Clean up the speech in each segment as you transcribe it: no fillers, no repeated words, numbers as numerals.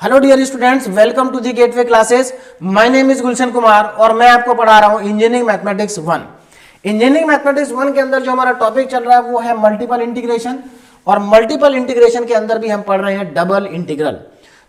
Hello dear students, welcome to the Gateway Classes. My name is Gulshan Kumar और मैं आपको पढ़ा रहा हूं इंजीनियरिंग मैथमेटिक्स 1। इंजीनियरिंग मैथमेटिक्स 1 के अंदर जो हमारा टॉपिक चल रहा है वो है मल्टीपल इंटीग्रेशन, और मल्टीपल इंटीग्रेशन के अंदर भी हम पढ़ रहे हैं डबल इंटीग्रल।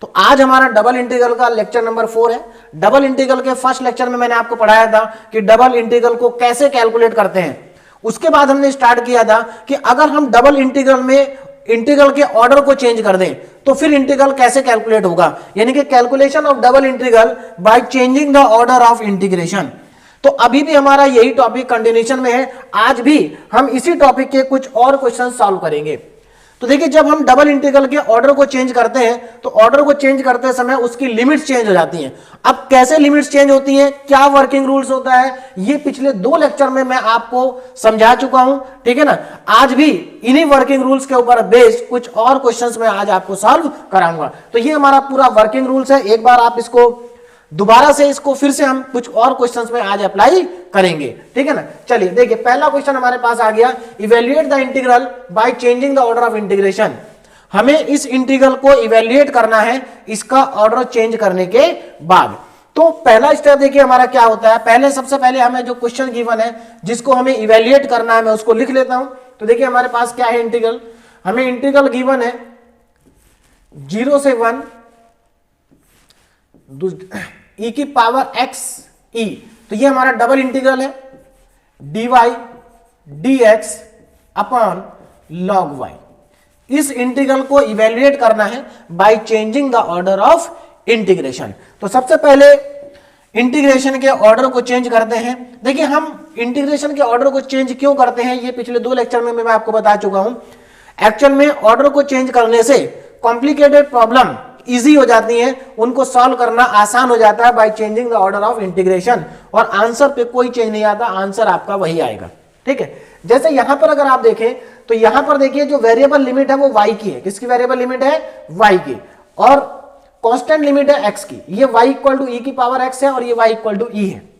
तो आज हमारा डबल इंटीग्रल का लेक्चर नंबर 4 है। डबल इंटीग्रल के फर्स्ट लेक्चर में मैंने आपको पढ़ाया था कि डबल इंटीग्रल को कैसे कैलकुलेट करते हैं। उसके बाद हमने स्टार्ट किया था कि अगर हम डबल इंटीग्रल में इंटीग्रल के ऑर्डर को चेंज कर दें तो फिर इंटीग्रल कैसे कैलकुलेट होगा, यानी कि calculation of double integral by changing the order of integration. तो अभी भी हमारा यही टॉपिक कंटिन्यूएशन में है। आज भी हम इसी टॉपिक के कुछ और क्वेश्चन सॉल्व करेंगे। तो देखिए, जब हम डबल इंटीग्रल के ऑर्डर को चेंज करते हैं तो ऑर्डर को चेंज करते समय उसकी लिमिट्स चेंज हो जाती हैं। अब कैसे लिमिट्स चेंज होती हैं, क्या वर्किंग रूल्स होता है, ये पिछले 2 लेक्चर में मैं आपको समझा चुका हूं, ठीक है ना। आज भी इन्हीं वर्किंग रूल्स के ऊपर बेस्ड कुछ और क्वेश्चंस मैं आज आपको सॉल्व कराऊंगा। तो ये हमारा पूरा वर्किंग रूल्स है। एक बार आप इसको दोबारा से इसको फिर से हम कुछ और क्वेश्चंस में आज अप्लाई करेंगे, ठीक है ना। चलिए देखिए, पहला क्वेश्चन हमारे पास आ गया, evaluate the integral by changing the order of integration. हमें इस इंटीग्रल को इवेल्युएट करना है इसका ऑर्डर चेंज करने के बाद। तो पहला स्टेप देखिए हमारा क्या होता है। सबसे पहले हमें जो क्वेश्चन गिवन है जिसको हमें इवेल्युएट करना है, मैं उसको लिख लेता हूं। तो देखिए हमारे पास क्या है इंटीग्रल, हमें इंटीग्रल गिवन है 0 से 1 e की पावर x e। तो ये हमारा डबल इंटीग्रल है dy dx upon log y। इस इंटीग्रल को इवेल्युएट करना है bye changing the order of integration. तो सबसे पहले इंटीग्रेशन के ऑर्डर को चेंज करते हैं। देखिए, हम इंटीग्रेशन के ऑर्डर को चेंज क्यों करते हैं ये पिछले 2 लेक्चर में मैं आपको बता चुका हूं। एक्चुअल में ऑर्डर को चेंज करने से कॉम्प्लिकेटेड प्रॉब्लम इजी हो जाती है, उनको सॉल्व करना आसान हो जाता है bye changing the order of integration, और आंसर पे कोई चेंज नहीं आता, आंसर आपका वही आएगा, ठीक है। जैसे यहां पर अगर आप देखें तो यहां पर देखिए जो वेरिएबल लिमिट है वो y की है। किसकी वेरिएबल लिमिट है? y की। और कांस्टेंट लिमिट है x की। ये y इक्वल टू e की पावर x है और ये y इक्वल टू e है।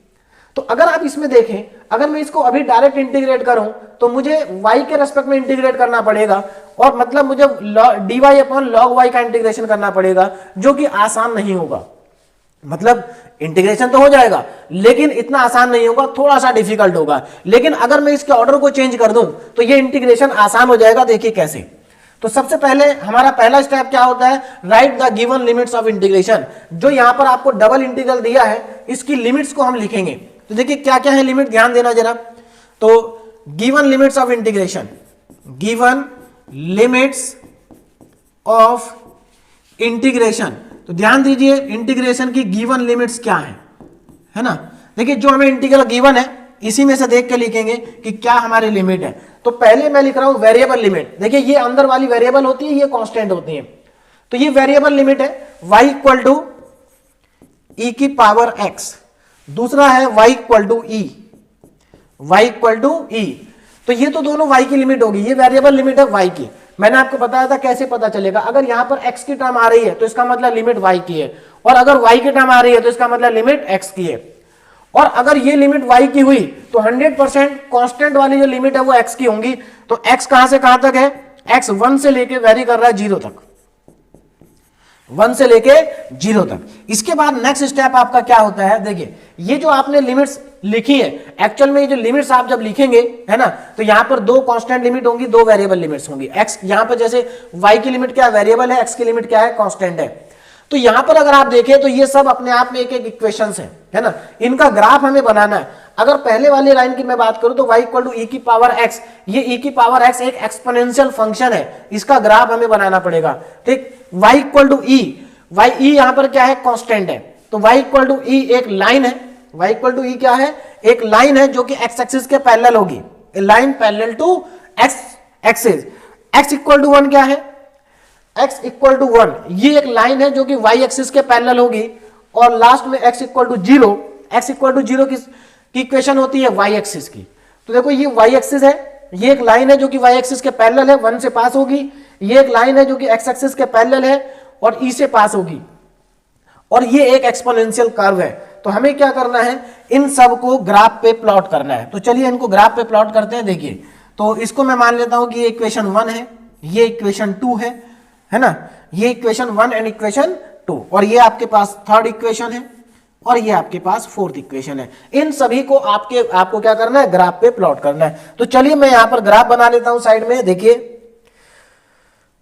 तो अगर आप इसमें देखें, अगर मैं इसको अभी डायरेक्ट इंटीग्रेट करूं तो मुझे y के रेस्पेक्ट में इंटीग्रेट करना पड़ेगा, और मतलब मुझे dy अपॉन log y का इंटीग्रेशन करना पड़ेगा, जो कि आसान नहीं होगा। मतलब इंटीग्रेशन तो हो जाएगा लेकिन इतना आसान नहीं होगा, थोड़ा सा डिफिकल्ट होगा। लेकिन अगर मैं इसके ऑर्डर को चेंज कर दूं तो ये इंटीग्रेशन आसान हो जाएगा। देखिए कैसे। तो सबसे पहले हमारा पहला स्टेप क्या होता है, right the given limits of integration. जो यहां पर आपको डबल इंटीग्रल दिया है इसकी लिमिट्स को हम लिखेंगे। तो देखिए क्या क्या है लिमिट, ध्यान देना जरा। तो given limits of integration, given limits of integration. तो ध्यान दीजिए इंटीग्रेशन की गिवन लिमिट्स क्या है ना। देखिए जो हमें इंटीग्रल गिवन है इसी में से देख के लिखेंगे कि क्या हमारी लिमिट है। तो पहले मैं लिख रहा हूं वेरिएबल लिमिट। देखिए ये अंदर वाली वेरिएबल होती है, ये कांस्टेंट होती है। तो ये वेरिएबल लिमिट है y इक्वल टू e की पावर x। दूसरा है y equal to e, y equal to e। तो ये तो दोनों y की लिमिट होगी, ये वेरिएबल लिमिट है y की। मैंने आपको बताया था कैसे पता चलेगा, अगर यहां पर x की टर्म आ रही है तो इसका मतलब लिमिट y की है, और अगर y की टर्म आ रही है तो इसका मतलब लिमिट x की है। और अगर ये लिमिट y की हुई तो 100% कांस्टेंट वाली जो लिमिट है वो x की होंगी। तो x कहां से कहां तक है, x 1 से लेके वेरी कर रहा है 0 तक, 1 से लेके 0 तक। इसके बाद नेक्स्ट स्टेप आपका क्या होता है, देखिए ये जो आपने लिमिट्स लिखी है, एक्चुअल में ये जो लिमिट्स आप जब लिखेंगे है ना, तो यहां पर 2 कांस्टेंट लिमिट होंगी, 2 वेरिएबल लिमिट्स होंगी। x यहां पर जैसे y की लिमिट क्या है, वेरिएबल है, x की लिमिट क्या है, कांस्टेंट है। तो यहां पर अगर आप देखें तो ये सब अपने आप में एक एक इक्वेशंस है ना, इनका ग्राफ हमें बनाना है। अगर पहले वाली लाइन की मैं बात करूं तो y इक्वल टू e की पावर x, ये e की पावर x एक एक्सपोनेंशियल फंक्शन है, इसका ग्राफ हमें बनाना पड़ेगा, ठीक। y equal to e, y e यहां पर क्या है, कांस्टेंट है। तो y इक्वल टू e एक लाइन है, y इक्वल टू e क्या है, एक लाइन है जो कि x एक्सिस के पैरेलल होगी, line parallel to x axis. x equal to 1 क्या है, x इक्वल टू 1 ये एक लाइन है जो कि y एक्सिस के पैरेलल होगी, और लास्ट में x equal to 0, x equal to 0 की इक्वेशन होती है y एक्सिस की। तो देखो ये y एक्सिस है, ये एक लाइन है जो कि y एक्सिस के पैरेलल है, 1 से पास होगी। ये एक लाइन है जो कि x एक्सिस के पैरेलल है और e से पास होगी, और ये एक एक्सपोनेंशियल कर्व है। तो हमें क्या करना है, इन सब को ग्राफ पे प्लॉट करना है। तो चलिए इनको ग्राफ पे प्लॉट करते हैं। देखिए तो इसको मैं मान लेता हूं कि ये इक्वेशन 1 है, ये इक्वेशन 2 है ना, ये इक्वेशन 1 एंड इक्वेशन 2, और ये आपके पास थर्ड इक्वेशन है और ये आपके पास फोर्थ इक्वेशन है। इन सभी को आपको क्या करना है, ग्राफ पे प्लॉट करना है। तो चलिए मैं यहां पर ग्राफ बना लेता हूं साइड में। देखिए,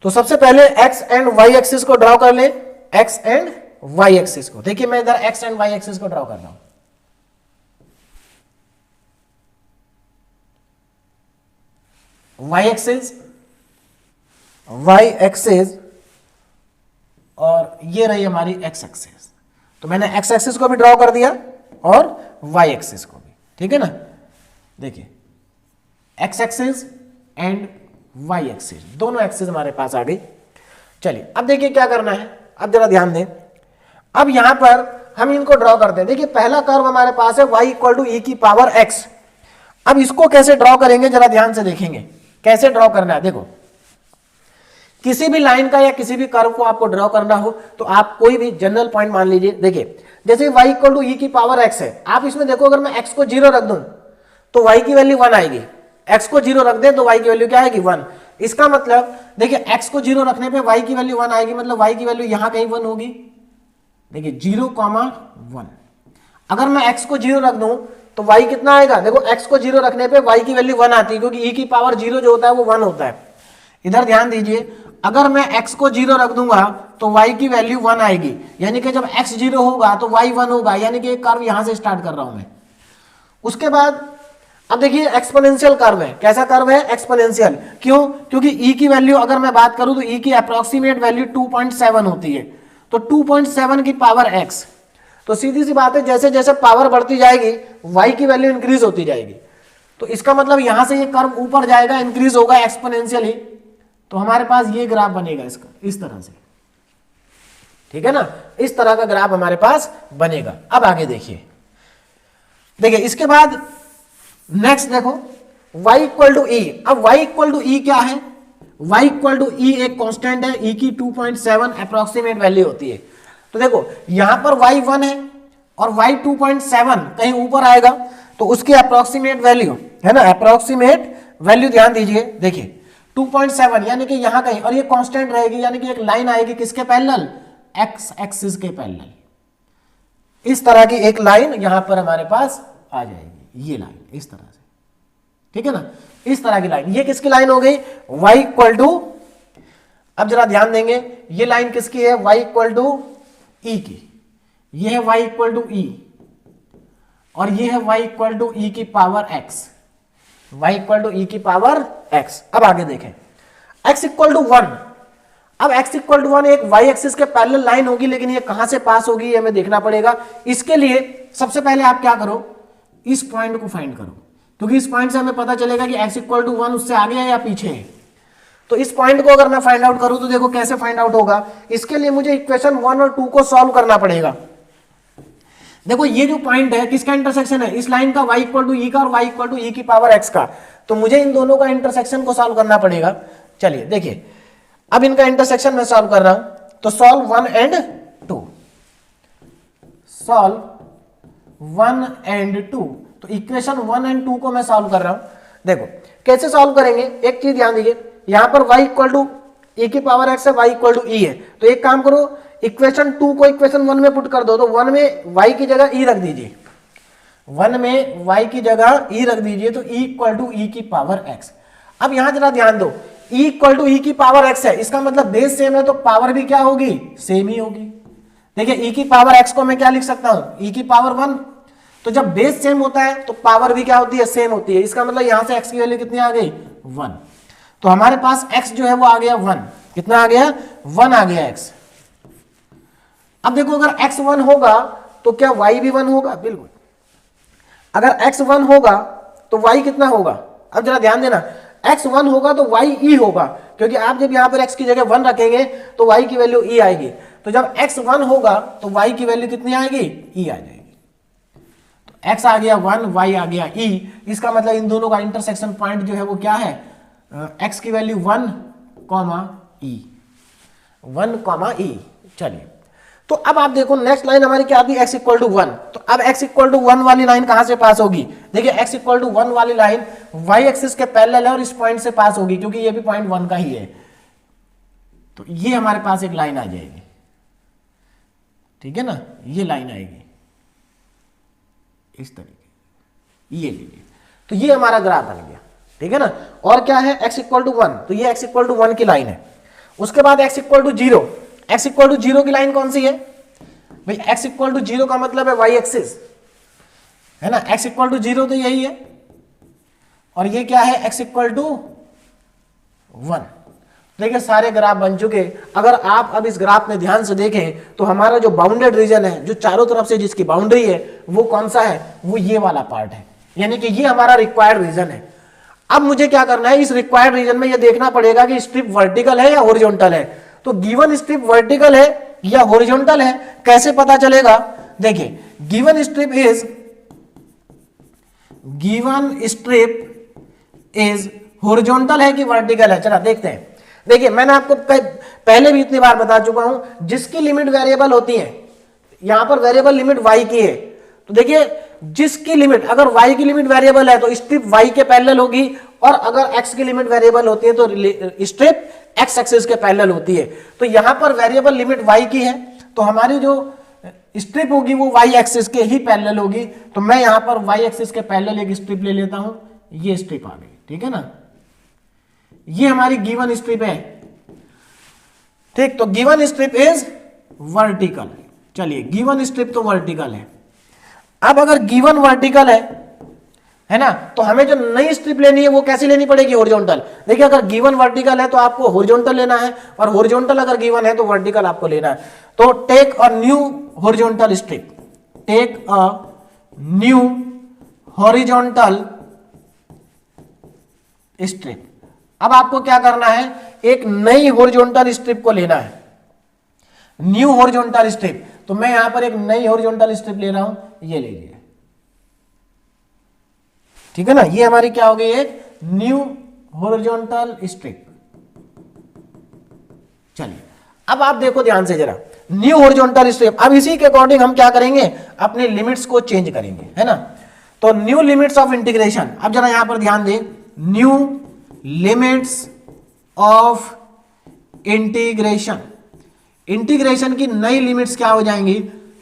तो सबसे पहले एक्स एंड वाई एक्सिस को ड्रॉ कर ले, एक्स एंड वाई एक्सिस को। देखिए मैं इधर एक्स एंड वाई एक्सिस को ड्रॉ कर रहा हूं। वाई एक्सिस और ये रही हमारी एक्स एक्सिस। तो मैंने एक्स एक्सिस को भी ड्रॉ कर दिया और वाई एक्सिस को भी, ठीक है ना। देखिए x axis and y axis, दोनों एक्सिस हमारे पास आ गई। चलिए अब देखिए क्या करना है, अब जरा ध्यान दें। अब यहां पर हम इनको ड्रॉ करते हैं। देखिए पहला कर्व हमारे पास है y इक्वल टू ई की पावर x। अब इसको कैसे ड्रॉ करेंगे जरा ध्यान से देखेंगे कैसे ड्रॉ करना है। देखो किसी भी लाइन का या किसी भी कर्व को आपको ड्रॉ करना हो तो आप कोई भी जनरल पॉइंट मान लीजिए। देखिए जैसे y इक्वल टू ई की पावर x है, आप इसमें देखो अगर मैं x को 0 रख दूं तो y की वैल्यू 1 आएगी, x को 0 रख दें तो y की वैल्यू क्या आएगी, 1। इसका मतलब देखिए x को 0 रखने पे y की वैल्यू 1 आएगी, मतलब y की वैल्यू यहां कहीं 1 होगी। देखिए 0,1। अगर मैं x को 0 रख दूं तो y कितना आएगा, देखो x को 0 रखने पे y की वैल्यू 1 आती है क्योंकि e की पावर 0 जो होता है वो 1 होता है। इधर ध्यान दीजिए, अगर मैं x को 0 रख दूंगा तो y की वैल्यू 1 आएगी, यानी कि जब x 0 होगा तो y 1 होगा, यानी कि एक कर्व यहां से स्टार्ट कर रहा हूं मैं। उसके बाद अब देखिए एक्सपोनेंशियल कर्व है। कैसा कर्व है, एक्सपोनेंशियल। क्यों, क्योंकि e की वैल्यू अगर मैं बात करूं तो e की अप्रोक्सीमेट वैल्यू 2.7 होती है, तो 2.7 की पावर x। तो सीधी सी बात है जैसे जैसे पावर बढ़ती जाएगी y की वैल्यू इंक्रीज होती जाएगी। तो इसका मतलब यहां से ये कर्व ऊपर जाएगा, इंक्रीज होगा एक्सपोनेंशियली। तो हमारे पास ये ग्राफ बनेगा इसका इस तरह से, ठीक है ना, इस तरह का ग्राफ हमारे पास बनेगा। अब आगे देखिए, देखिए इसके बाद नेक्स्ट देखो y इक्वल टू ई। अब y इक्वल टू ई क्या है, y इक्वल टू ई एक कांस्टेंट है, e की 2.7 अप्रोक्सीमेट वैल्यू होती है। तो देखो यहां पर y 1 है और y 2.7 कहीं ऊपर आएगा तो उसकी अप्रोक्सीमेट वैल्यू है ना, अप्रोक्सीमेट वैल्यू ध्यान दीजिए। देखिए 2.7 यानी कि यहां कहीं, और ये कांस्टेंट रहेगी, यानी कि एक लाइन आएगी किसके पैरेलल, x एक्सिस के पैरेलल। इस तरह की एक लाइन यहां पर हमारे पास आ जाएगी, ये लाइन इस तरह से, ठीक है ना, इस तरह की लाइन। ये किसकी लाइन हो गई, y इक्वल टू, अब जरा ध्यान देंगे, ये लाइन किसकी है, y इक्वल टू ई की, ये है y इक्वल टू ई और ये है y इक्वल टू ई की power x, y equal to e की पावर x। अब आगे देखें x इक्वल टू 1। अब x इक्वल टू 1 एक y एक्सिस के पैरेलल लाइन होगी, लेकिन ये कहां से पास होगी ये हमें देखना पड़ेगा। इसके लिए सबसे पहले आप क्या करो, इस पॉइंट को फाइंड करो, क्योंकि इस पॉइंट से हमें पता चलेगा कि x इक्वल टू 1 उससे आगे है या पीछे है। तो इस पॉइंट को अगर मैं फाइंड आउट करूं तो देखो कैसे फाइंड आउट होगा। इसके लिए मुझे इक्वेशन 1 और 2 को सॉल्व करना पड़ेगा। देखो ये जो पॉइंट है किसका इंटरसेक्शन है, इस लाइन का, y इक्वल टू ई का और y इक्वल टू ई की पावर x का। तो मुझे इन दोनों का इंटरसेक्शन को सॉल्व करना पड़ेगा। चलिए देखिए अब इनका इंटरसेक्शन मैं सॉल्व कर रहा हूं, तो सॉल्व 1 एंड 2, सॉल्व 1 एंड 2। तो इक्वेशन 1 एंड 2 को मैं सॉल्व कर रहा हूं। देखो कैसे सॉल्व करेंगे, एक चीज ध्यान दीजिए, यहां पर y इक्वल टू e की पावर x है, y इक्वल टू e है। तो एक काम करो, इक्वेशन 2 को इक्वेशन 1 में पुट कर दो, तो 1 में y की जगह e रख दीजिए, 1 में y की जगह e रख दीजिए, तो e इक्वल टू e की पावर x। अब यहां जरा ध्यान दो, e इक्वल टू e की पावर x है, इसका मतलब बेस सेम है तो पावर भी क्या होगी, सेम ही होगी। देखिए e की पावर x को मैं क्या लिख सकता हूं, e की पावर 1। तो जब बेस सेम होता है तो पावर भी क्या होती है, सेम होती है। इसका मतलब यहां से x की वैल्यू कितनी आ गई, 1। तो हमारे पास x जो है वो आ गया 1। कितना आ गया, 1 आ गया x। अब देखो अगर x 1 होगा तो क्या y भी 1 होगा, बिल्कुल। अगर x 1 होगा तो y कितना होगा, अब जरा ध्यान देना, x 1 होगा तो y e होगा, क्योंकि आप जब यहां पर x की जगह 1 रखेंगे तो y की वैल्यू e आएगी। तो जब x 1 होगा तो y की वैल्यू कितनी आएगी, e आ जाएगी। तो x आ गया 1, y आ गया e। इसका मतलब इन दोनों का इंटरसेक्शन पॉइंट जो है वो क्या है, x की वैल्यू 1, e, 1, e। चलिए तो अब आप देखो नेक्स्ट लाइन हमारी क्या आती है, x इक्वल टू 1। तो अब x इक्वल टू 1 वाली लाइन कहां से पास होगी, देखिए x इक्वल टू 1 वाली लाइन y एक्सिस के पैरेलल है और इस पॉइंट से पास होगी, क्योंकि ये भी पॉइंट 1 का ही है। तो ये हमारे पास एक लाइन आ जाएगी, ठीक है ना, ये लाइन आएगी इस तरीके, ये लीजिए। तो ये हमारा ग्राफ बन गया, ठीक है ना। और क्या है, x इक्वल टू 1, तो ये x इक्वल टू 1 की लाइन है। उसके बाद x equal to 0, x equal to 0 की लाइन कौन सी है भाई, x इक्वल टू 0 का मतलब है y एक्सिस, है ना। x इक्वल टू 0 तो यही है, और ये क्या है, x इक्वल टू 1। देखिए सारे ग्राफ बन चुके। अगर आप अब इस ग्राफ में ध्यान से देखें तो हमारा जो बाउंडेड रीजन है, जो चारों तरफ से जिसकी बाउंड्री है, वो कौन सा है, वो ये वाला पार्ट है, यानी कि ये हमारा रिक्वायर्ड रीजन है। अब मुझे क्या करना है, इस रिक्वायर्ड रीजन में ये देखना पड़ेगा कि स्ट्रिप वर्टिकल है या हॉरिजॉन्टल है। तो गिवन स्ट्रिप वर्टिकल है या हॉरिजॉन्टल है, कैसे पता चलेगा, देखिए गिवन स्ट्रिप इज हॉरिजॉन्टल है कि वर्टिकल है। चला देखते हैं। देखिए मैंने आपको पहले भी इतनी बार बता चुका हूं, जिसकी लिमिट वेरिएबल होती है, यहां पर वेरिएबल लिमिट y की है, तो देखिए जिसकी लिमिट, अगर y की लिमिट वेरिएबल है तो स्ट्रिप y के पैरेलल होगी, और अगर x की लिमिट वेरिएबल होती है तो स्ट्रिप x एक्सिस के पैरेलल होती है। तो यहां पर वेरिएबल लिमिट y की है, तो हमारी जो स्ट्रिप होगी वो y एक्सिस के ही पैरेलल होगी। तो मैं यहां पर y एक्सिस के पैरेलल एक स्ट्रिप ले लेता हूं, ये स्ट्रिप आ गई, ठीक है ना। ये हमारी गिवन स्ट्रिप है, ठीक। तो गिवन स्ट्रिप इज वर्टिकल। चलिए गिवन स्ट्रिप तो वर्टिकल है। अब अगर गिवन वर्टिकल है ना, तो हमें जो नई स्ट्रिप लेनी है वो कैसी लेनी पड़ेगी, हॉरिजॉन्टल। देखिए अगर गिवन वर्टिकल है तो आपको हॉरिजॉन्टल लेना है, और हॉरिजॉन्टल अगर गिवन है तो वर्टिकल आपको लेना है। तो take a new horizontal strip, take a new horizontal strip. अब आपको क्या करना है, एक नई हॉरिजॉन्टल स्ट्रिप को लेना है, न्यू हॉरिजॉन्टल स्ट्रिप। तो मैं यहां पर एक नई हॉरिजॉन्टल स्ट्रिप ले रहा हूं, ये ले लीजिए, ठीक है ना। ये हमारी क्या हो गई, एक न्यू हॉरिजॉन्टल स्ट्रिप। चलिए अब आप देखो ध्यान से जरा, न्यू हॉरिजॉन्टल स्ट्रिप। अब इसी के अकॉर्डिंग हम क्या करेंगे, अपने लिमिट्स को चेंज करेंगे, है ना। तो न्यू लिमिट्स ऑफ इंटीग्रेशन, अब जरा यहां पर ध्यान दें, new limits of integration, integration की नई लिमिट्स क्या हो जाएंगी,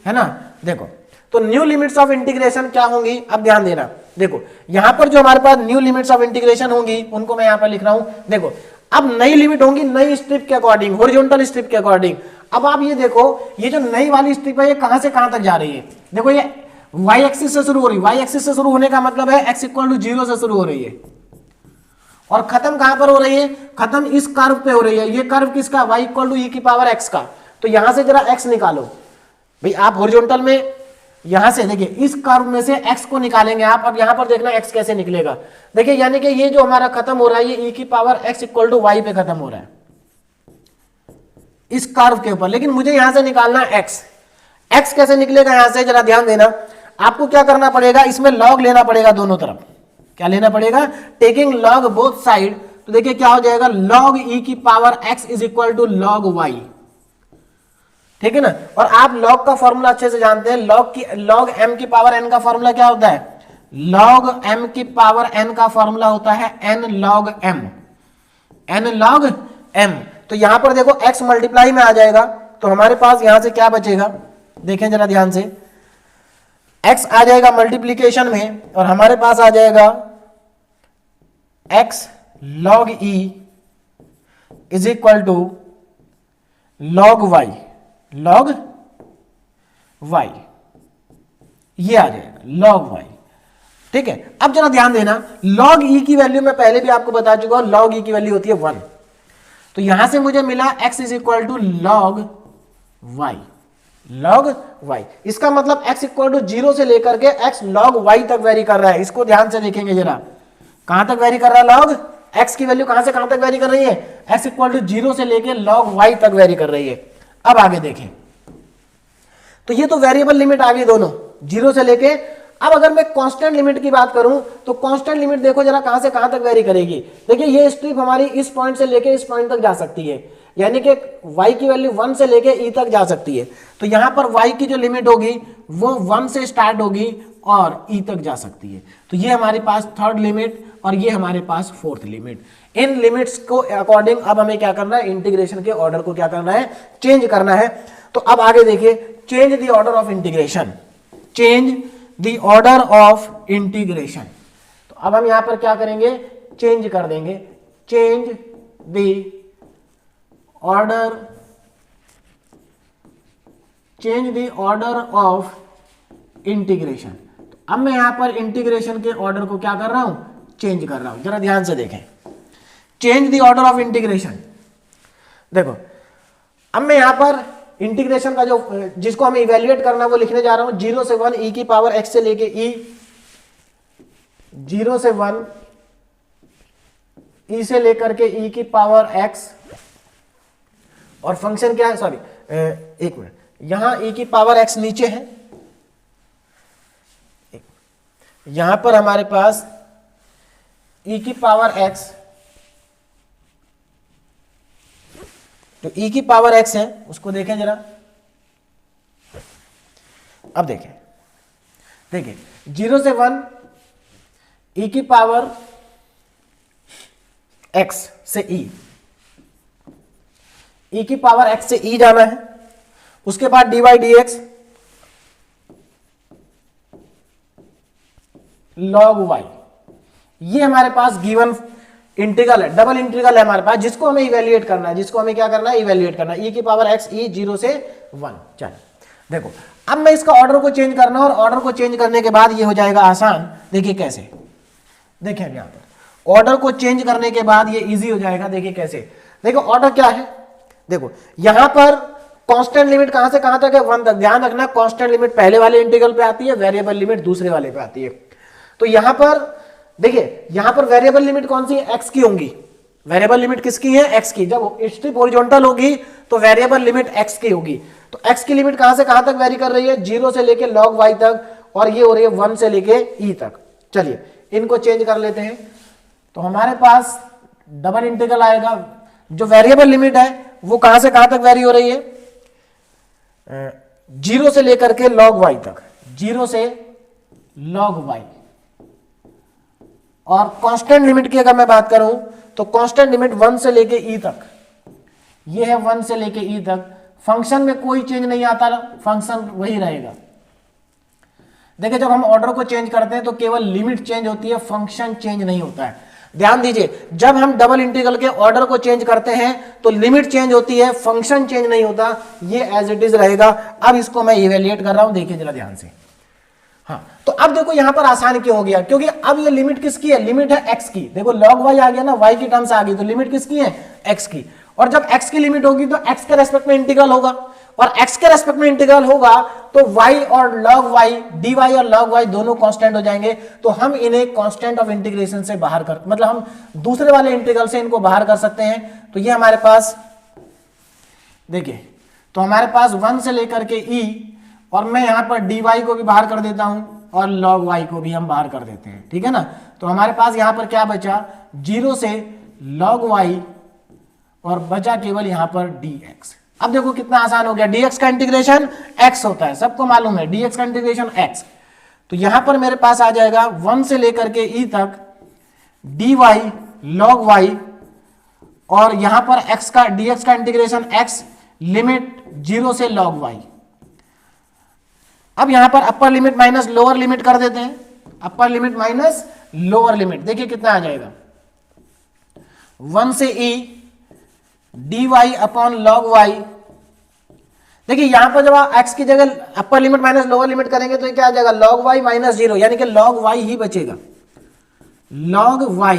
है ना। देखो तो न्यू लिमिट्स ऑफ इंटीग्रेशन क्या होंगी, अब ध्यान देना। देखो यहां पर जो हमारे पास न्यू लिमिट्स ऑफ इंटीग्रेशन होंगी उनको मैं यहां पर लिख रहा हूं। देखो अब नई लिमिट होंगी नई स्ट्रिप के अकॉर्डिंग, हॉरिजॉन्टल स्ट्रिप के अकॉर्डिंग। अब आप ये देखो, ये जो नई वाली स्ट्रिप है ये कहां से कहां तक जा रही है। देखो ये y एक्सिस से शुरू हो रही है, y एक्सिस से शुरू होने का मतलब है x इक्वल टू 0 से शुरू हो रही है, और खत्म कहां पर हो रही है, खत्म इस कर्व पे हो रही है। ये कर्व किसका, y इक्वल टू e की पावर x का। तो यहां से जरा x निकालो भाई, आप हॉरिजॉन्टल में यहां से देखिए इस कर्व में से x को निकालेंगे आप। अब यहां पर देखना x कैसे निकलेगा। देखिए यानी कि ये जो हमारा खत्म हो रहा है ये e की power x equal to y पे खत्म हो रहा है इस कर्व के ऊपर, लेकिन मुझे यहां से निकालना है x कैसे निकलेगा यहां से, जरा ध्यान देना। आपको क्या करना पड़ेगा, इसमें लॉग लेना पड़ेगा दोनों तरफ। क्या लेना पड़ेगा, टेकिंग लॉग बोथ साइड। तो देखिए क्या हो जाएगा, लॉग e की power x is equal to log y, ठीक है ना। और आप लॉग का फॉर्मूला अच्छे से जानते हैं, लॉग m की पावर n का फॉर्मूला क्या होता है, लॉग m की पावर n का फॉर्मूला होता है n log m, n log m। तो यहां पर देखो x मल्टीप्लाई में आ जाएगा, तो हमारे पास यहां से क्या बचेगा, देखें जरा ध्यान से, x आ जाएगा मल्टीप्लीकेशन में, और हमारे पास आ जाएगा x log e is equal to log y, log y, ये आ जाएगा log y, ठीक है। अब जरा ध्यान देना, log e की वैल्यू मैं पहले भी आपको बता चुका हूं, log e की वैल्यू होती है 1। तो यहां से मुझे मिला x is equal to log y, log y। इसका मतलब x इक्वल टू 0 से लेकर के x log y तक वेरी कर रहा है। इसको ध्यान से देखेंगे जरा, कहां तक वेरी कर रहा है, log x की वैल्यू कहां से कहां तक वेरी कर रही है, x इक्वल टू 0 से लेकर log y तक वेरी कर रही है। अब आगे देखें, तो ये तो वेरिएबल लिमिट आ गई दोनों 0 से लेके। अब अगर मैं कांस्टेंट लिमिट की बात करूं तो कांस्टेंट लिमिट देखो जरा कहां से कहां तक वेरी करेगी। देखिए ये स्ट्रिप हमारी इस पॉइंट से लेके इस पॉइंट तक जा सकती है, यानी कि y की वैल्यू 1 से लेके e तक जा सकती है। तो यहां पर y की जो लिमिट होगी वो 1 से स्टार्ट होगी और e तक जा सकती है। तो ये हमारे पास थर्ड लिमिट और ये हमारे पास फोर्थ लिमिट। इन लिमिट्स को अकॉर्डिंग अब हमें क्या करना है, इंटीग्रेशन के ऑर्डर को क्या करना है, चेंज करना है। तो अब आगे देखिए, change the order of integration, change the order of integration. तो अब हम यहां पर क्या करेंगे, चेंज कर देंगे, change the order, change the order of integration. तो अब मैं यहां पर इंटीग्रेशन के ऑर्डर को क्या कर रहा हूं, चेंज कर रहा हूं। जरा ध्यान से देखें, change the order of integration. देखो अब मैं यहां पर इंटीग्रेशन का जो जिसको हमें इवेल्युएट करना है वो लिखने जा रहा हूं, 0 से 1 e की पावर x से लेके e, 0 से 1 e से लेकर के e की पावर x, और फंक्शन क्या है, सॉरी एक मिनट, यहां e की पावर x नीचे है, यहां पर हमारे पास e की पावर x, जो e की पावर x है उसको देखें जरा। अब देखें, देखिए 0 से 1 e की पावर x से e की पावर x से e जाना है, उसके बाद dy dx log y, ये हमारे पास गिवन इंटीग्रल है, डबल इंटीग्रल है हमारे पास, जिसको हमें इवेल्युएट करना है, जिसको हमें क्या करना है, इवेल्युएट करना है, e की पावर x e 0 से 1। चलिए देखो, अब मैं इसका ऑर्डर को चेंज करना, और ऑर्डर को चेंज करने के बाद ये हो जाएगा आसान। देखिए कैसे, देखिए यहां पर ऑर्डर को चेंज करने के बाद ये इजी हो जाएगा। देखिए कैसे, देखो ऑर्डर क्या है, देखो यहां पर कांस्टेंट लिमिट कहां से कहां तक है, 1 तक। ध्यान रखना, कांस्टेंट लिमिट पहले वाले इंटीग्रल पे आती है, वेरिएबल लिमिट दूसरे वाले पे आती है। तो यहां पर देखिए, यहां पर वेरिएबल लिमिट कौन सी है, x की होंगी। वेरिएबल लिमिट किसकी है, x की। जब स्ट्रिप हॉरिजॉन्टल होगी तो वेरिएबल लिमिट x की होगी। तो x की लिमिट कहां से कहां तक वेरी कर रही है, 0 से लेके log y तक, और ये हो रही है 1 से लेके e तक। चलिए इनको चेंज कर लेते हैं, तो हमारे पास डबल इंटीग्रल आएगा। जो वेरिएबल लिमिट है वो कहां से कहां तक वेरी हो रही है, 0 से लेकर के log y तक, 0 से log y। और कांस्टेंट लिमिट की अगर मैं बात करूं तो कांस्टेंट लिमिट 1 से लेके e तक, ये है 1 से लेके e तक। फंक्शन में कोई चेंज नहीं आता, फंक्शन वही रहेगा। देखिए जब हम ऑर्डर को चेंज करते हैं तो केवल लिमिट चेंज होती है, फंक्शन चेंज नहीं होता है। ध्यान दीजिए, जब हम डबल इंटीग्रल के ऑर्डर को चेंज करते हैं तो लिमिट चेंज होती है, फंक्शन चेंज नहीं होता, ये एज इट इज रहेगा। अब इसको मैं इवेल्युएट कर रहा हूं, देखिए जरा ध्यान से। हाँ, तो अब देखो यहां पर आसान क्यों हो गया, क्योंकि अब ये लिमिट किसकी है, लिमिट है x की। देखो log y आ गया ना, y की टर्म्स आ गई, तो लिमिट किसकी है, x की। और जब x की लिमिट होगी तो x के रेस्पेक्ट में इंटीग्रल होगा, और x के रेस्पेक्ट में इंटीग्रल होगा तो y और log y, dy और log y दोनों कांस्टेंट हो जाएंगे। तो हम इन्हें कांस्टेंट ऑफ इंटीग्रेशन से बाहर कर, मतलब हम दूसरे वाले इंटीग्रल से इनको बाहर कर सकते हैं। तो ये हमारे पास देखिए, तो हमारे पास 1 से लेकर के e, और मैं यहां पर dy को भी बाहर कर देता हूं, और log y को भी हम बाहर कर देते हैं, ठीक है ना। तो हमारे पास यहां पर क्या बचा, 0 से log y, और बचा केवल यहां पर dx। अब देखो कितना आसान हो गया, dx का इंटीग्रेशन x होता है, सबको मालूम है, dx का इंटीग्रेशन x। तो यहां पर मेरे पास आ जाएगा 1 से लेकर के e तक dy log y, और यहां पर x का dx का इंटीग्रेशन x, लिमिट 0 से log y। अब यहां पर अपर लिमिट माइनस लोअर लिमिट कर देते हैं, अपर लिमिट माइनस लोअर लिमिट, देखिए कितना आ जाएगा, 1 से e dy upon log y। देखिए यहां पर जब आप x की जगह अपर लिमिट माइनस लोअर लिमिट करेंगे तो ये क्या आ जाएगा, log y माइनस 0, यानी कि log y ही बचेगा, log y।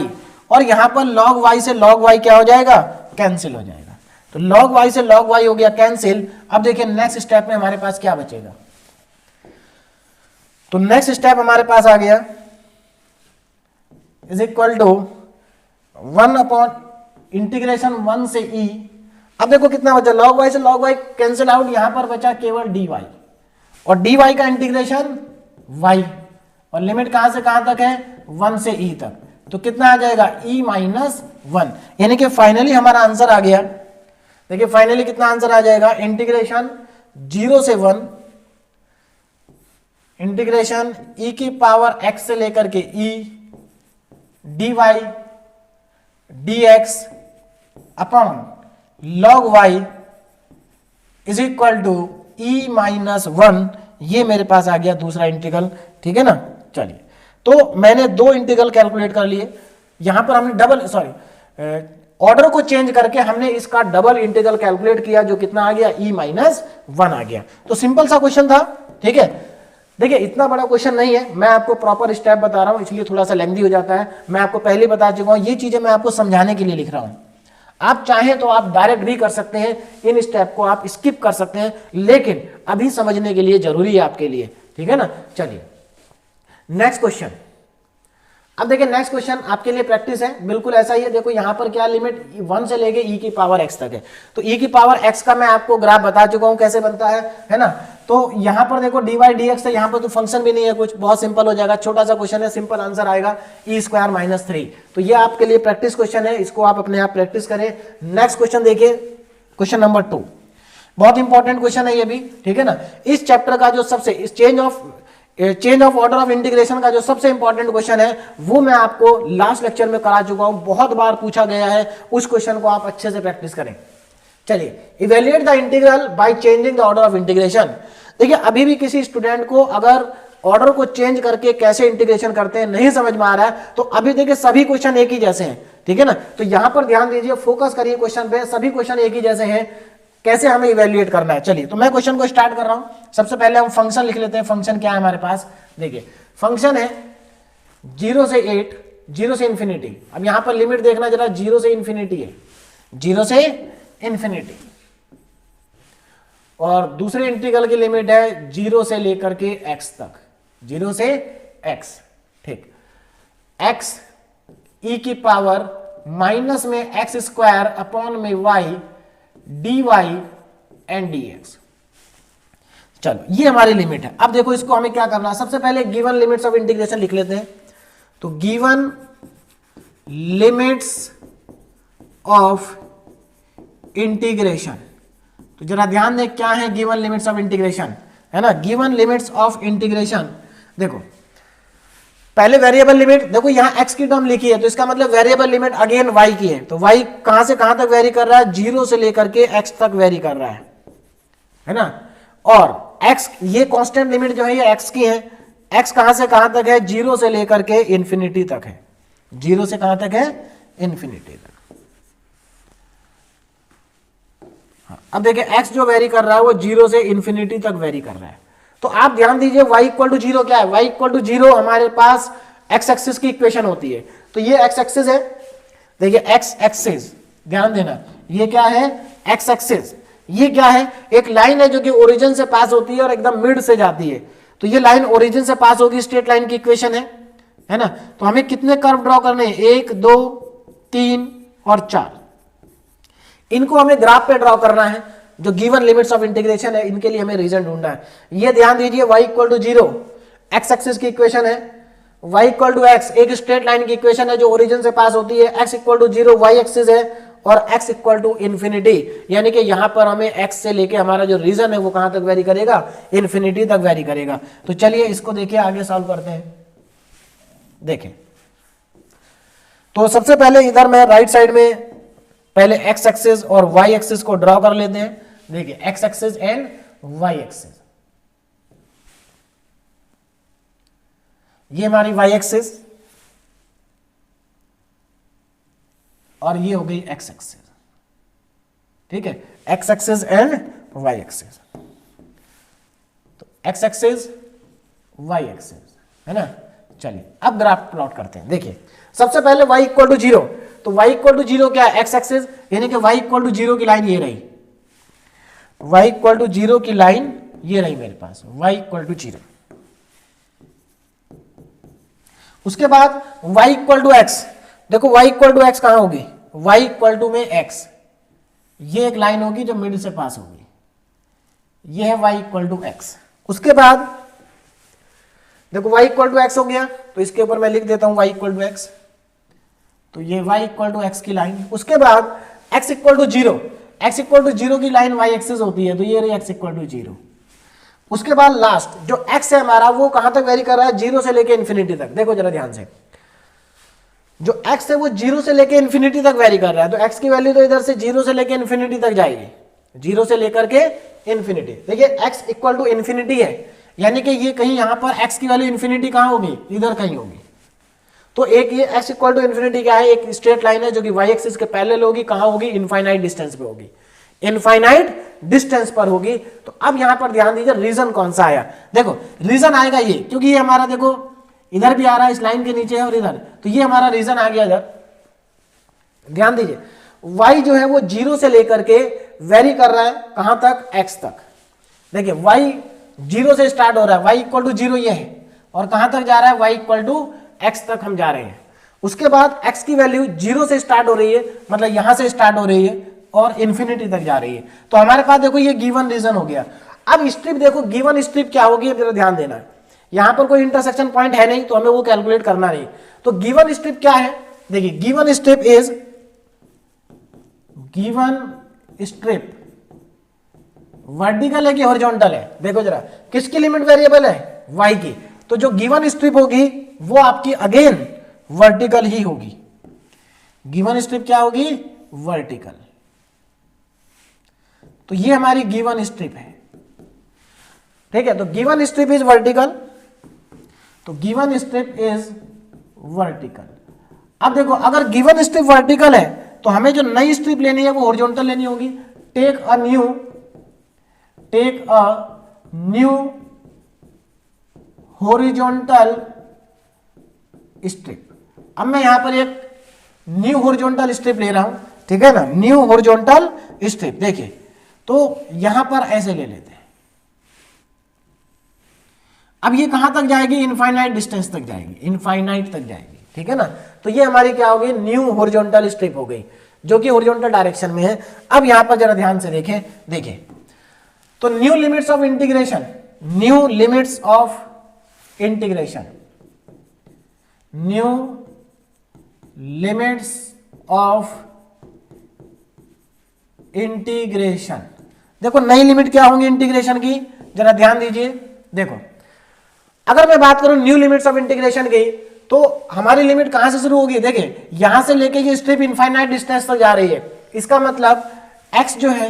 और यहां पर log y से log y क्या हो जाएगा, कैंसिल हो जाएगा। तो log y से log y हो गया कैंसिल। अब देखिए नेक्स्ट स्टेप में हमारे पास क्या बचेगा, तो नेक्स्ट स्टेप हमारे पास आ गया is equal to 1 upon integration 1 से e। अब देखो कितना बचा, log y से log y कैंसिल आउट, यहां पर बचा केवल dy, और dy का इंटीग्रेशन y, और लिमिट कहां से कहां तक है, 1 से e तक। तो कितना आ जाएगा, e माइनस 1, यानी कि फाइनली हमारा आंसर आ गया। देखिए फाइनली कितना आंसर आ जाएगा, इंटीग्रेशन 0 से 1, इंटीग्रेशन e की पावर x से लेकर के e dy dx upon log y is equal to e minus 1, ये मेरे पास आ गया दूसरा इंटीग्रल, ठीक है ना। चलिए, तो मैंने दो इंटीग्रल कैलकुलेट कर लिए, यहां पर हमने डबल ऑर्डर को चेंज करके हमने इसका डबल इंटीग्रल कैलकुलेट किया, जो कितना आ गया, ई माइनस 1 आ गया। तो सिंपल सा क्वेश्चन था, ठीक है। देखिए इतना बड़ा क्वेश्चन नहीं है, मैं आपको प्रॉपर स्टेप बता रहा हूं, इसलिए थोड़ा सा लेंथी हो जाता है। मैं आपको पहले बता चुका हूं, ये चीजें मैं आपको समझाने के लिए लिख रहा हूं। आप चाहें तो आप डायरेक्ट भी कर सकते हैं, इन स्टेप को आप स्किप कर सकते हैं, लेकिन अभी समझने के लिए जरूरी है आपके लिए, ठीक है ना। चलिए नेक्स्ट क्वेश्चन। अब देखिए नेक्स्ट क्वेश्चन आपके लिए प्रैक्टिस है, बिल्कुल ऐसा ही है। देखो यहां पर क्या लिमिट 1 से लेके e की पावर x तक है, तो e की पावर x का मैं आपको ग्राफ बता चुका हूं कैसे बनता है ना। तो यहां पर देखो dy dx है, यहां पर तो फंक्शन भी नहीं है कुछ, बहुत सिंपल हो जाएगा, छोटा सा क्वेश्चन है, सिंपल आंसर आएगा e स्क्वायर माइनस 3। तो ये आपके लिए प्रैक्टिस क्वेश्चन है, इसको आप अपने आप प्रैक्टिस करें। नेक्स्ट क्वेश्चन देखिए, क्वेश्चन नंबर 2, बहुत इंपॉर्टेंट क्वेश्चन है ये भी, ठीक है ना। इस चैप्टर का जो सबसे change of order of integration का जो सबसे इंपॉर्टेंट क्वेश्चन है, वो मैं आपको लास्ट लेक्चर में करा चुका हूं, बहुत बार पूछा गया है, उस क्वेश्चन को आप अच्छे से प्रैक्टिस करें। चलिए, evaluate the integral by changing the order of integration. देखिए अभी भी किसी स्टूडेंट को अगर ऑर्डर को चेंज करके कैसे इंटीग्रेशन करते हैं नहीं समझ में आ रहा है, तो अभी देखिए सभी क्वेश्चन एक ही जैसे हैं, ठीक है ना। तो यहां पर ध्यान दीजिए, फोकस करिए क्वेश्चन पे, सभी क्वेश्चन एक ही जैसे हैं, कैसे हमें इवेल्युएट करना है। चलिए, तो मैं क्वेश्चन को स्टार्ट कर रहा हूं। सबसे पहले हम फंक्शन लिख लेते हैं। फंक्शन क्या है हमारे पास, देखिए फंक्शन है 0 से 8, 0 से इंफिनिटी। अब यहां पर लिमिट देखना जरा, 0 से इंफिनिटी है, 0 से इंफिनिटी, और दूसरे इंटीग्रल की लिमिट है 0 से लेकर के x तक, 0 से x, ठीक। x e की पावर माइनस में x स्क्वायर अपॉन में y dy एंड dx। चलो ये हमारी लिमिट है। अब देखो इसको हमें क्या करना है, सबसे पहले गिवन लिमिट्स ऑफ इंटीग्रेशन लिख लेते हैं। तो गिवन लिमिट्स ऑफ इंटीग्रेशन, तो जरा ध्यान दें क्या है गिवन लिमिट्स ऑफ इंटीग्रेशन, है ना। गिवन लिमिट्स ऑफ इंटीग्रेशन, देखो पहले वेरिएबल लिमिट, देखो यहां x की टर्म लिखी है, तो इसका मतलब वेरिएबल लिमिट अगेन y की है। तो y कहां से कहां तक वेरी कर रहा है, 0 से लेकर के x तक वेरी कर रहा है ना। और x, ये कांस्टेंट लिमिट जो है ये x की है, x कहां से कहां तक है, 0 से लेकर के इंफिनिटी तक है, 0 से कहां तक है, इंफिनिटी तक। हाँ, अब देखिए x जो वेरी कर रहा है वो 0 से इंफिनिटी तक वेरी कर रहा है। तो आप ध्यान दीजिए y इक्वल टू 0 क्या है, y इक्वल टू 0 हमारे पास x एक्सिस की इक्वेशन होती है। तो ये x एक्सिस है, देखिए x एक्सिस, ध्यान देना ये क्या है, x एक्सिस। ये क्या है, एक लाइन है जो कि ओरिजिन से पास होती है और एकदम मिड से जाती है। तो ये लाइन ओरिजिन से पास होगी, स्ट्रेट लाइन की इक्वेशन है ना। तो हमें कितने कर्व ड्रॉ करने हैं, 1 2 3 और 4, इनको हमें ग्राफ पे ड्रॉ करना है। जो गिवन लिमिट्स ऑफ इंटीग्रेशन है, इनके लिए हमें रीजन ढूंढना है। ये ध्यान दीजिए, y equal to 0 x axis की इक्वेशन है, y इक्वल टू x एक स्ट्रेट लाइन की इक्वेशन है जो ओरिजिन से पास होती है, x equal to 0 y axis है, और x इक्वल टू इंफिनिटी, यानी कि यहां पर हमें x से लेके हमारा जो रीजन है वो कहां तक वेरी करेगा, इंफिनिटी तक वेरी करेगा। तो चलिए इसको देखिए आगे सॉल्व करते हैं। देखें तो सबसे पहले इधर मैं राइट साइड में पहले x एक्सिस और y एक्सिस को ड्रॉ कर लेते हैं। देखिए x axis and y axis, ये हमारी y एक्सिस और ये हो गई x एक्सिस, ठीक है, x axis and y axis. तो x एक्सिस y एक्सिस, है ना। चलिए अब ग्राफ प्लॉट करते हैं। देखिए सबसे पहले y इक्वल टू 0, तो y इक्वल टू 0 क्या है, x एक्सिस, यानी कि y इक्वल टू 0 की लाइन ये रही, y इक्वल टू 0 की लाइन ये रही मेरे पास, y इक्वल टू 0। उसके बाद y इक्वल टू x, देखो y इक्वल टू x कहां होगी, y इक्वल टू में x, ये एक लाइन होगी जो मिड से पास होगी, ये है y इक्वल टू x। उसके बाद देखो y इक्वल टू x हो गया, तो इसके ऊपर मैं लिख देता हूं y इक्वल टू x, तो ये y इक्वल टू x की लाइन। उसके बाद x equal to 0, x equal to 0 की लाइन y एक्सिस होती है, तो ये रही x इक्वल टू 0। उसके बाद लास्ट जो x है हमारा वो कहां तक वेरी कर रहा है, 0 से लेके इंफिनिटी तक। देखो जरा ध्यान से, जो x है वो 0 से लेके इंफिनिटी तक वेरी कर रहा है, तो x की वैल्यू तो इधर से 0 से लेके इंफिनिटी तक जाएगी, 0 से लेकर के इन्फिनिटी। देखिए x इक्वल टू इन्फिनिटी है, यानी कि ये कहीं यहां पर x की वैल्यू इन्फिनिटी कहां होगी, इधर कहीं होगी। तो एक ये x इक्वल टू इन्फिनिटी क्या है, एक स्ट्रेट लाइन है जो कि y एक्सिस के पैरेलल होगी, कहां होगी, इनफाइनाइट डिस्टेंस पे होगी, इनफाइनाइट डिस्टेंस पर होगी। तो अब यहां पर ध्यान दीजिए रीजन कौन सा आया, देखो रीजन आएगा ये, क्योंकि ये हमारा देखो इधर भी आ रहा है, इस लाइन के नीचे है और इधर, तो ये हमारा रीजन आ गया इधर। ध्यान दीजिए y जो है वो 0 से लेकर के वेरी कर रहा है कहां तक, x तक। देखिए y 0 से स्टार्ट हो रहा है, y इक्वल टू 0 ये है, और कहां तक जा रहा है, y इक्वल टू x तक हम जा रहे हैं। उसके बाद x की वैल्यू 0 से स्टार्ट हो रही है, मतलब यहां से स्टार्ट हो रही है और इंफिनिटी तक जा रही है। तो हमारे पास देखो ये गिवन रीजन हो गया। अब स्ट्रिप देखो, गिवन स्ट्रिप क्या होगी, जरा ध्यान देना है, यहां पर कोई इंटरसेक्शन पॉइंट है नहीं तो हमें वो कैलकुलेट करना नहीं। तो गिवन स्ट्रिप क्या है, देखिए given strip is, given strip vertical है कि हॉरिजॉन्टल है, देखो जरा किसकी लिमिट वेरिएबल है, y की। तो जो गिवन स्ट्रिप होगी वो आपकी अगेन वर्टिकल ही होगी। गिवन स्ट्रिप क्या होगी, वर्टिकल। तो ये हमारी गिवन स्ट्रिप है, ठीक है। तो गिवन स्ट्रिप इज वर्टिकल, तो गिवन स्ट्रिप इज वर्टिकल। अब देखो अगर गिवन स्ट्रिप वर्टिकल है तो हमें जो नई स्ट्रिप लेनी है वो हॉरिजॉन्टल लेनी होगी। Take a new horizontal strip. अब मैं यहां पर एक न्यू हॉरिजॉन्टल स्ट्रिप ले रहा हूं, ठीक है ना, न्यू हॉरिजॉन्टल स्ट्रिप। देखिए तो यहां पर ऐसे ले लेते हैं, अब ये कहां तक जाएगी, इनफाइनाइट डिस्टेंस तक जाएगी, इनफाइनाइट तक जाएगी, ठीक है ना। तो ये हमारी क्या होगी, न्यू हॉरिजॉन्टल स्ट्रिप हो गई, जो कि हॉरिजॉन्टल डायरेक्शन में है। अब यहां पर जरा ध्यान से देखें, देखिए तो new limits of integration, new limits of integration, new limits of integration. देखो नई लिमिट क्या होंगी इंटीग्रेशन की, जरा ध्यान दीजिए। देखो अगर मैं बात करूं न्यू लिमिट्स ऑफ इंटीग्रेशन की, तो हमारी लिमिट कहां से शुरू होगी, देखिए यहां से लेके ये स्ट्रिप इनफाइनाइट डिस्टेंस तक जा रही है। इसका मतलब x जो है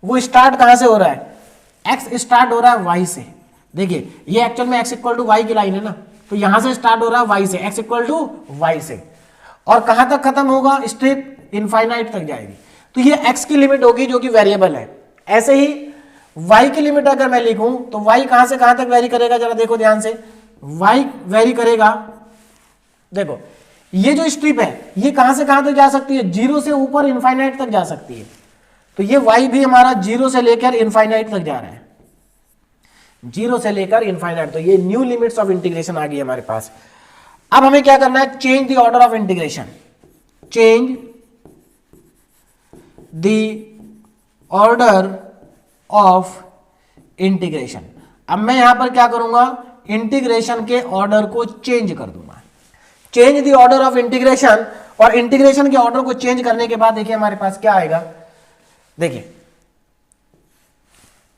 वो स्टार्ट कहां से हो रहा है, x स्टार्ट हो रहा है y से। देखिए ये एक्चुअल में x इक्वल टू y की लाइन है ना, तो यहां से स्टार्ट हो रहा है y से, x इक्वल टू y से, और कहां तक खत्म होगा, स्ट्रिप इनफाइनाइट तक जाएगी। तो ये x की लिमिट होगी जो कि वेरिएबल है। ऐसे ही y की लिमिट अगर मैं लिखूं तो y कहां से कहां तक वेरी करेगा, जरा देखो ध्यान से, y वेरी करेगा। देखो ये जो स्ट्रिप है ये कहां से कहां तक जा सकती है, 0 से ऊपर इनफाइनाइट तक जा सकती है। तो ये y भी हमारा 0 से लेकर इनफाइनाइट तक जा रहा है, 0 से लेकर इनफाइनाइट। तो ये न्यू लिमिट्स ऑफ इंटीग्रेशन आ गई हमारे पास। अब हमें क्या करना है, change the order of integration, change the order of integration. अब मैं यहां पर क्या करूंगा, इंटीग्रेशन के ऑर्डर को चेंज कर दूंगा, change the order of integration. और इंटीग्रेशन के ऑर्डर को चेंज करने के बाद देखिए हमारे पास क्या आएगा, देखिए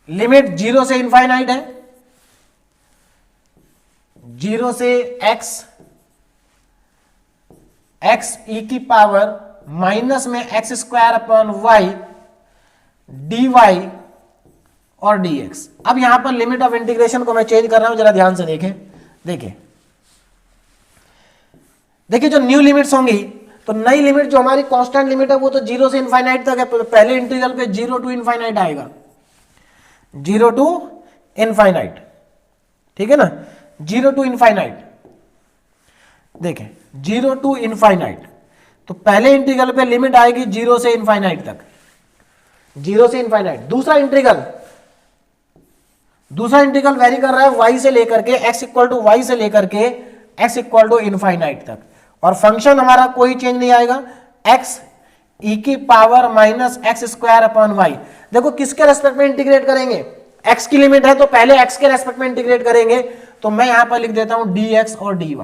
लिमिट 0 से इनफाइनाइट है, 0 से x e की पावर माइनस में x square upon y dy और dx। अब यहां पर लिमिट ऑफ इंटीग्रेशन को मैं चेंज कर रहा हूं, जरा ध्यान से देखें। देखिए देखिए जो न्यू लिमिट्स होंगी, तो नई लिमिट जो हमारी कांस्टेंट लिमिट है वो तो 0 से इनफाइनाइट तक है। पहले इंटीग्रल पे 0 टू इनफाइनाइट आएगा, 0 टू इनफाइनाइट, ठीक है ना, 0 टू इनफाइनाइट। देखें 0 टू इनफाइनाइट, तो पहले इंटीग्रल पे लिमिट आएगी 0 से इनफाइनाइट तक, 0 से इनफाइनाइट। दूसरा इंटीग्रल वेरी कर रहा है y से लेकर के, x इक्वल टू y से लेकर के x इक्वल टू इनफाइनाइट तक, और फंक्शन हमारा कोई चेंज नहीं आएगा, x e की power minus x square upon y. देखो किसके रेस्पेक्ट में इंटीग्रेट करेंगे, x की लिमिट है तो पहले x के रेस्पेक्ट में इंटीग्रेट करेंगे। तो मैं यहां पर लिख देता हूं dx और dy।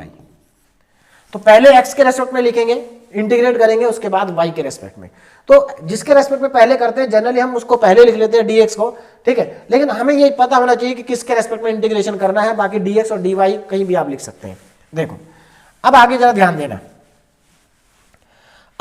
तो पहले x के रेस्पेक्ट में लिखेंगे, इंटीग्रेट करेंगे, उसके बाद y के रेस्पेक्ट में। तो जिसके रेस्पेक्ट में पहले करते हैं जनरली हम उसको पहले लिख लेते हैं dx को, ठीक है। लेकिन हमें ये पता होना चाहिए कि किसके रेस्पेक्ट में इंटीग्रेशन करना है, बाकी dx और dy कहीं भी आप लिख सकते हैं। देखो अब आगे जरा ध्यान देना,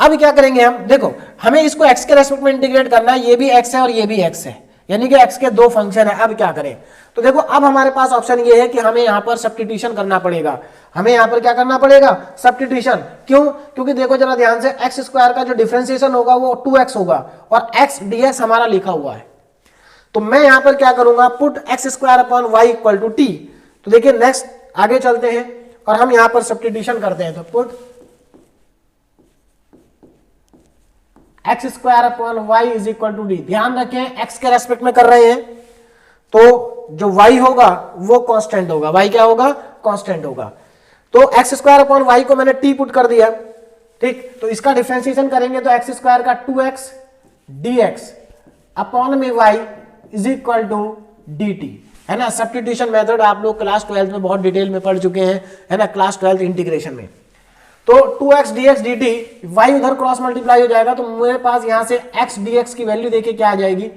अब क्या करेंगे हम, देखो हमें इसको x के रेस्पेक्ट में इंटीग्रेट करना है, ये भी x है और ये भी x है, यानी कि x के दो फंक्शन है। अब क्या करें, तो देखो अब हमारे पास ऑप्शन ये है कि हमें यहां पर सब्स्टिट्यूशन करना पड़ेगा। हमें यहां पर क्या करना पड़ेगा, सब्स्टिट्यूशन। क्यों, क्योंकि देखो जरा ध्यान से, एक्स स्क्वायर का जो डिफरेंशिएशन होगा वो 2x होगा और x dx हमारा लिखा हुआ है। तो मैं यहां पर क्या करूंगा, put x square upon y equal to t. तो देखिए नेक्स्ट आगे चलते हैं और हम यहां पर सब्स्टिट्यूशन करते हैं। तो put x square upon y is equal to d. ध्यान रखें एक्स के रेस्पेक्ट में कर रहे हैं तो जो y होगा वो कांस्टेंट होगा, y क्या होगा, कांस्टेंट होगा। तो एक्स स्क्वायर अपॉन वाई को मैंने t पुट कर दिया, ठीक। तो इसका डिफरेंशिएशन करेंगे तो एक्स स्क्वायर का 2x dx अपॉन में y is equal to dt, है ना। सब्स्टिट्यूशन मेथड आप लोग क्लास 12 में बहुत डिटेल में पढ़ चुके हैं, है ना, क्लास 12 इंटीग्रेशन में। तो 2x dx dt, y उधर क्रॉस मल्टीप्लाई हो जाएगा तो मेरे पास यहां से x dx की वैल्यू देखिए क्या आ जाएगी,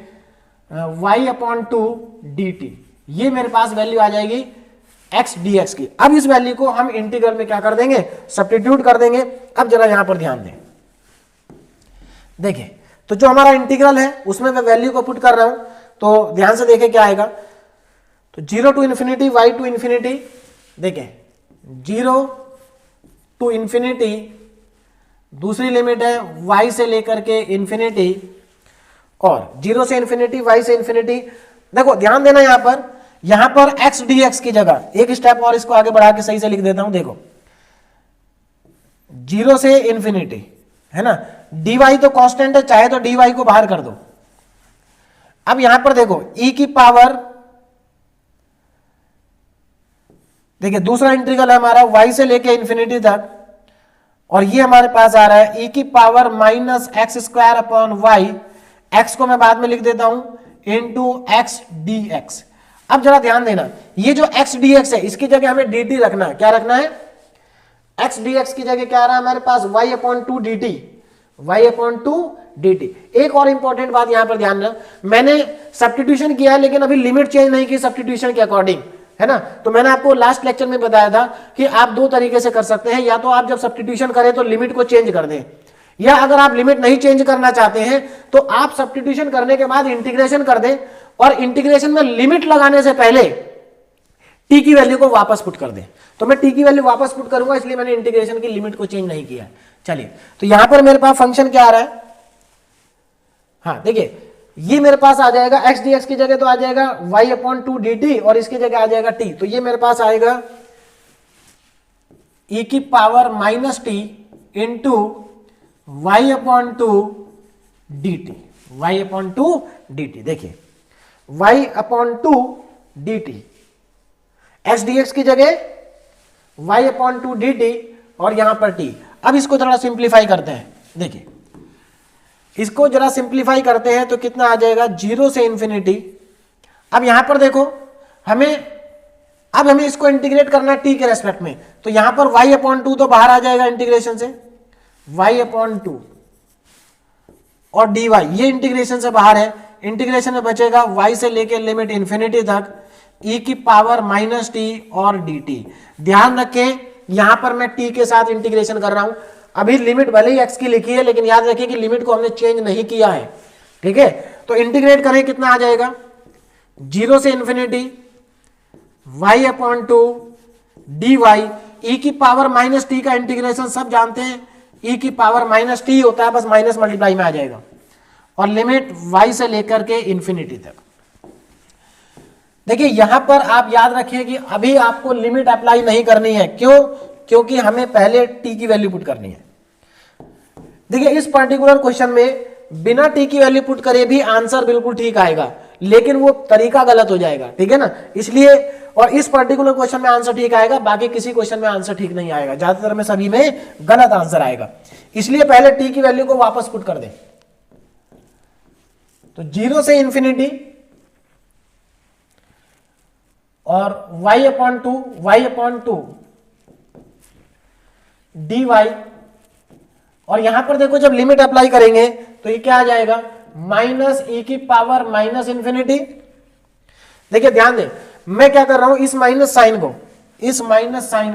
y अपॉन 2 dt। ये मेरे पास वैल्यू आ जाएगी x dx की। अब इस वैल्यू को हम इंटीग्रल में क्या कर देंगे, सब्स्टिट्यूट कर देंगे। अब जरा यहां पर ध्यान दें, देखिए तो जो हमारा इंटीग्रल है उसमें मैं वैल्यू को पुट कर रहा हूं, तो ध्यान से देखें क्या आएगा। तो 0 to infinity y to infinity, देखिए 0 टू इंफिनिटी, दूसरी लिमिट है y से लेकर के इंफिनिटी, और 0 से इंफिनिटी y से इंफिनिटी। देखो ध्यान देना यहां पर x dx की जगह एक स्टेप और इसको आगे बढ़ा के सही से लिख देता हूं। देखो 0 से इंफिनिटी, है ना, dy तो कांस्टेंट है, चाहे तो dy को बाहर कर दो। अब यहां पर देखो e की पावर, देखिए दूसरा इंटीग्रल है हमारा y से लेके इंफिनिटी तक, और ये हमारे पास आ रहा है e की power minus x square upon y, x को मैं बाद में लिख देता हूं इंटू एक्स डी एक्स। अब जरा ध्यान देना, ये जो x dx है इसकी जगह हमें dt रखना है। क्या रखना है, x dx की जगह क्या आ रहा है हमारे पास, y upon 2 dt, y upon 2 dt। एक और इंपॉर्टेंट बात यहां पर ध्यान रखना, मैंने सब्स्टिट्यूशन किया है लेकिन अभी लिमिट चेंज नहीं की सब्स्टिट्यूशन के अकॉर्डिंग, है ना। तो मैंने आपको लास्ट लेक्चर में बताया था कि आप दो तरीके से कर सकते हैं, या तो आप जब सब्स्टिट्यूशन करें तो लिमिट को चेंज कर दें, या अगर आप लिमिट नहीं चेंज करना चाहते हैं तो आप सब्स्टिट्यूशन करने के बाद इंटीग्रेशन कर दें, और इंटीग्रेशन में लिमिट लगाने से पहले t की वैल्यू को वापस पुट कर दें। तो मैं t की वैल्यू वापस पुट करूंगा, इसलिए मैंने इंटीग्रेशन की लिमिट को चेंज नहीं किया। चलिए तो यहां पर मेरे पास फंक्शन क्या आ रहा है, हाँ देखिए ये मेरे पास आ जाएगा x dx की जगह तो आ जाएगा y अपॉन 2 dt, और इसकी जगह आ जाएगा t। तो ये मेरे पास आएगा e की power minus T into y upon 2 dt, y upon 2 dt। देखिए y upon 2 dt, x dx की जगह y अपॉन 2 dt और यहां पर t। अब इसको थोड़ा सिंप्लीफाई करते हैं, देखिए इसको जरा सिंप्लीफाई करते हैं तो कितना आ जाएगा, 0 से इंफिनिटी। अब यहां पर देखो अब हमें इसको इंटीग्रेट करना है t के रेस्पेक्ट में, तो यहां पर y अपॉन 2 तो बाहर आ जाएगा इंटीग्रेशन से, y अपॉन 2 और dy ये इंटीग्रेशन से बाहर है। इंटीग्रेशन में बचेगा y से लेके लिमिट इंफिनिटी तक e की पावर माइनस टी और dt। ध्यान रखें यहां पर मैं t के साथ इंटीग्रेशन कर रहा हूं, अभी लिमिट भले ही x की लिखी है लेकिन याद रखिए कि लिमिट को हमने चेंज नहीं किया है, ठीक है। तो इंटीग्रेट करें कितना आ जाएगा, 0 से infinity y upon 2 dy, e की पावर माइनस टी का इंटीग्रेशन सब जानते हैं, e की पावर माइनस टी होता है, बस माइनस मल्टीप्लाई में आ जाएगा, और लिमिट y से लेकर के इंफिनिटी तक। देखिए यहां पर आप याद रखें कि अभी आपको लिमिट अप्लाई नहीं करनी है, क्यों, क्योंकि हमें पहले t की वैल्यू पुट करनी है। देखिए इस पर्टिकुलर क्वेश्चन में बिना t की वैल्यू पुट करे भी आंसर बिल्कुल ठीक आएगा, लेकिन वो तरीका गलत हो जाएगा, ठीक है ना, इसलिए। और इस पर्टिकुलर क्वेश्चन में आंसर ठीक आएगा, बाकी किसी क्वेश्चन में आंसर ठीक नहीं आएगा, ज्यादातर में सभी में गलत आंसर आएगा, इसलिए पहले t की वैल्यू को वापस पुट कर दें। तो 0 से इंफिनिटी और y अपॉन 2 dy, और यहां पर देखो जब लिमिट अप्लाई करेंगे तो ये क्या आ जाएगा, माइनस e की पावर माइनस इंफिनिटी। देखिए ध्यान दें मैं क्या कर रहा हूं, इस माइनस साइन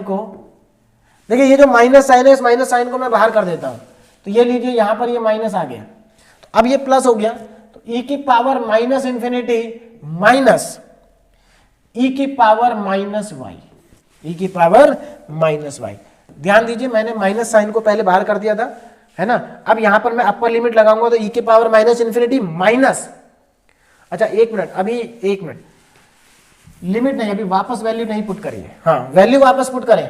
को देखिए, ये जो माइनस साइन है इस माइनस साइन को मैं बाहर कर देता हूं, तो ये लीजिए यहाँ पर ये माइनस आ गया, तो अब ये प्लस हो गया, तो e की power minus infinity minus e की पावर माइनस वाई, e की पावर माइनस वाई। ध्यान दीजिए मैंने माइनस साइन को पहले बाहर कर दिया था, है ना। अब यहां पर मैं अपर लिमिट लगाऊंगा तो e की पावर माइनस इन्फिनिटी माइनस, अच्छा एक मिनट, अभी एक मिनट, लिमिट नहीं, अभी वापस वैल्यू नहीं पुट करिए, हाँ वैल्यू वापस पुट करें।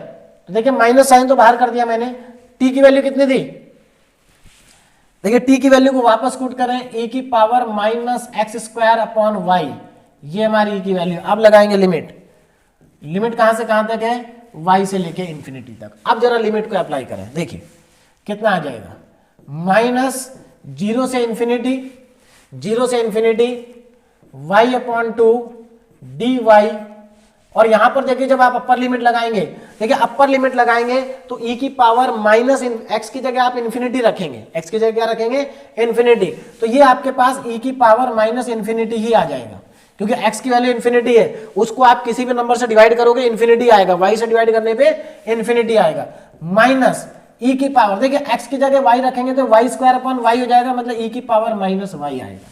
तो देखिए माइनस साइन तो बाहर कर दिया मैंने, t की वैल्यू कितनी थी, देखिए t की वैल्यू को वापस पुट करें, e की power minus x square upon y, ये हमारी e की वैल्यू। अब लगाएंगे लिमिट, लिमिट कहां से कहां तक है, y से लेके इंफिनिटी तक। अब जरा लिमिट को अप्लाई करें, देखिए कितना आ जाएगा, माइनस 0 से इंफिनिटी, 0 से इंफिनिटी y अपॉन 2 dy, और यहां पर देखिए जब आप अपर लिमिट लगाएंगे, देखिए अपर लिमिट लगाएंगे तो e की पावर माइनस x की जगह आप इंफिनिटी रखेंगे, x की जगह क्या रखेंगे, इंफिनिटी, तो ये आपके पास e की पावर माइनस इंफिनिटी ही आ जाएगा, क्योंकि x की वैल्यू इंफिनिटी है, उसको आप किसी भी नंबर से डिवाइड करोगे इंफिनिटी आएगा, y से डिवाइड करने पे इंफिनिटी आएगा, माइनस e की पावर, देखिए x की जगह y रखेंगे तो y स्क्वायर अपॉन y हो जाएगा, मतलब e की पावर माइनस y आएगा,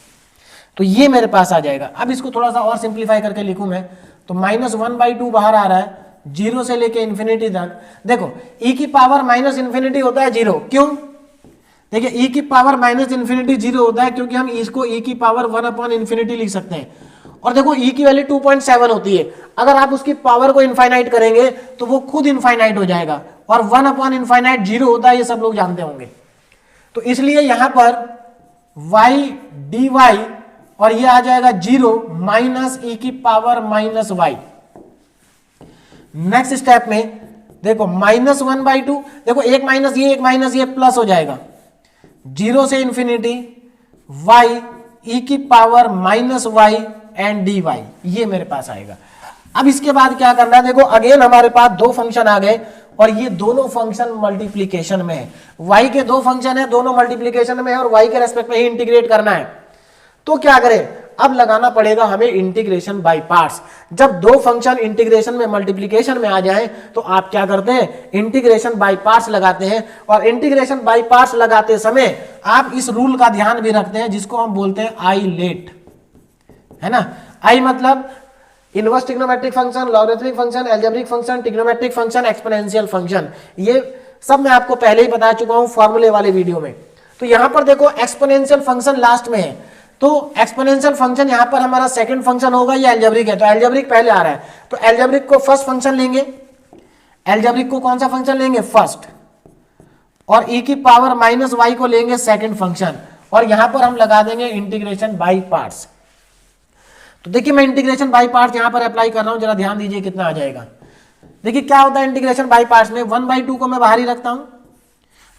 तो ये मेरे पास आ जाएगा। अब इसको थोड़ा सा और सिंप्लीफाई करके लिखूं मैं, तो माइनस 1/2 बाहर आ रहा है, 0 से लेके इंफिनिटी तक। देखो e की पावर माइनस इंफिनिटी होता है 0, क्यों, देखिए e की पावर माइनस इंफिनिटी 0 होता है क्योंकि हम इसको e की पावर 1 अपॉन इंफिनिटी लिख सकते हैं, और देखो e की वैल्यू 2.7 होती है, अगर आप उसकी पावर को इनफाइनाइट करेंगे तो वो खुद इनफाइनाइट हो जाएगा, और 1 अपॉन इनफाइनाइट 0 होता है, ये सब लोग जानते होंगे। तो इसलिए यहां पर y dy और ये आ जाएगा 0 माइनस e की power minus y। Next step में देखो माइनस 1/2, देखो एक माइनस ये प्लस हो जाएगा, 0 से इंफिनिटी y e की power minus y and dy, ये मेरे पास आएगा। अब इसके बाद क्या करना है, देखो अगेन हमारे पास दो फंक्शन आ गए, और ये दोनों फंक्शन मल्टीप्लीकेशन में है, y के दो फंक्शन है, दोनों मल्टीप्लीकेशन में है, और y के रेस्पेक्ट में ही इंटीग्रेट करना है। तो क्या करें, अब लगाना पड़ेगा हमें इंटीग्रेशन बाय पार्ट्स। जब दो फंक्शन इंटीग्रेशन में मल्टीप्लिकेशन में आ जाएं तो आप क्या करते हैं, इंटीग्रेशन बाय पार्ट्स लगाते हैं, और इंटीग्रेशन बाय पार्ट्स लगाते समय आप इस रूल का ध्यान भी रखते हैं जिसको हम बोलते हैं आई लेट, है ना। आई मतलब inverse trigonometric function, logarithmic function, algebraic function, trigonometric function, exponential function, ये सब मैं आपको पहले ही बता चुका हूं फॉर्मूले वाले वीडियो में। तो यहां पर देखो एक्सपोनेंशियल फंक्शन लास्ट में है, तो एक्सपोनेंशियल फंक्शन यहां पर हमारा सेकंड फंक्शन होगा, ये अलजेब्रिक है, तो अलजेब्रिक पहले आ रहा है, तो अलजेब्रिक को फर्स्ट फंक्शन लेंगे, अलजेब्रिक को कौन सा फंक्शन लेंगे, फर्स्ट, और e की पावर माइनस y को लेंगे सेकंड फंक्शन, और यहां पर हम लगा देंगे इंटीग्रेशन बाय पार्ट्स। तो देखिए मैं इंटीग्रेशन बाय पार्ट्स यहां पर अप्लाई कर रहा हूं, जरा ध्यान दीजिए कितना आ जाएगा। देखिए क्या होता है इंटीग्रेशन बाय पार्ट्स में, 1/2 को मैं बाहर ही रखता हूं।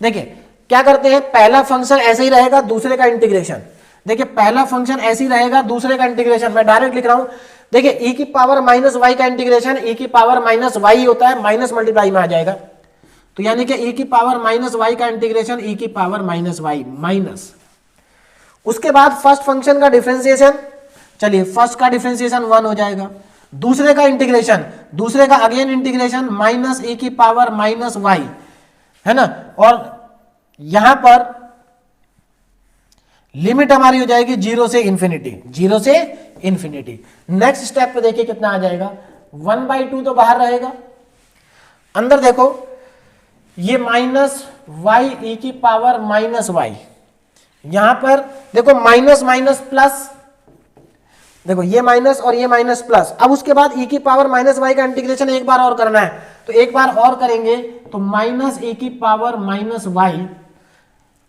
देखिए क्या करते हैं, पहला फंक्शन ऐसे ही रहेगा, दूसरे का इंटीग्रेशन, देखिए पहला फंक्शन ऐसे ही रहेगा, दूसरे का इंटीग्रेशन, मैं डायरेक्ट लिख रहा हूं। देखिए e की पावर माइनस y का इंटीग्रेशन e की पावर माइनस y होता है, माइनस मल्टीप्लाई में आ जाएगा, तो यानी कि e की पावर माइनस y का इंटीग्रेशन e की पावर माइनस y माइनस। उसके बाद फर्स्ट फंक्शन का डिफरेंशिएशन, चलिए फर्स्ट का डिफरेंशिएशन 1 हो जाएगा, दूसरे का इंटीग्रेशन, दूसरे का अगेन इंटीग्रेशन माइनस e की पावर माइनस y, है ना, और यहां पर लिमिट हमारी हो जाएगी 0 से इंफिनिटी, 0 से इंफिनिटी। नेक्स्ट स्टेप पे देखिए कितना आ जाएगा, 1/2 तो बाहर रहेगा, अंदर देखो ये माइनस y e की पावर माइनस y, यहां पर देखो माइनस माइनस प्लस, देखो ये माइनस और ये माइनस प्लस। अब उसके बाद e की पावर माइनस y का इंटीग्रेशन एक बार और करना है, तो एक बार और करेंगे तो माइनस e की पावर माइनस y,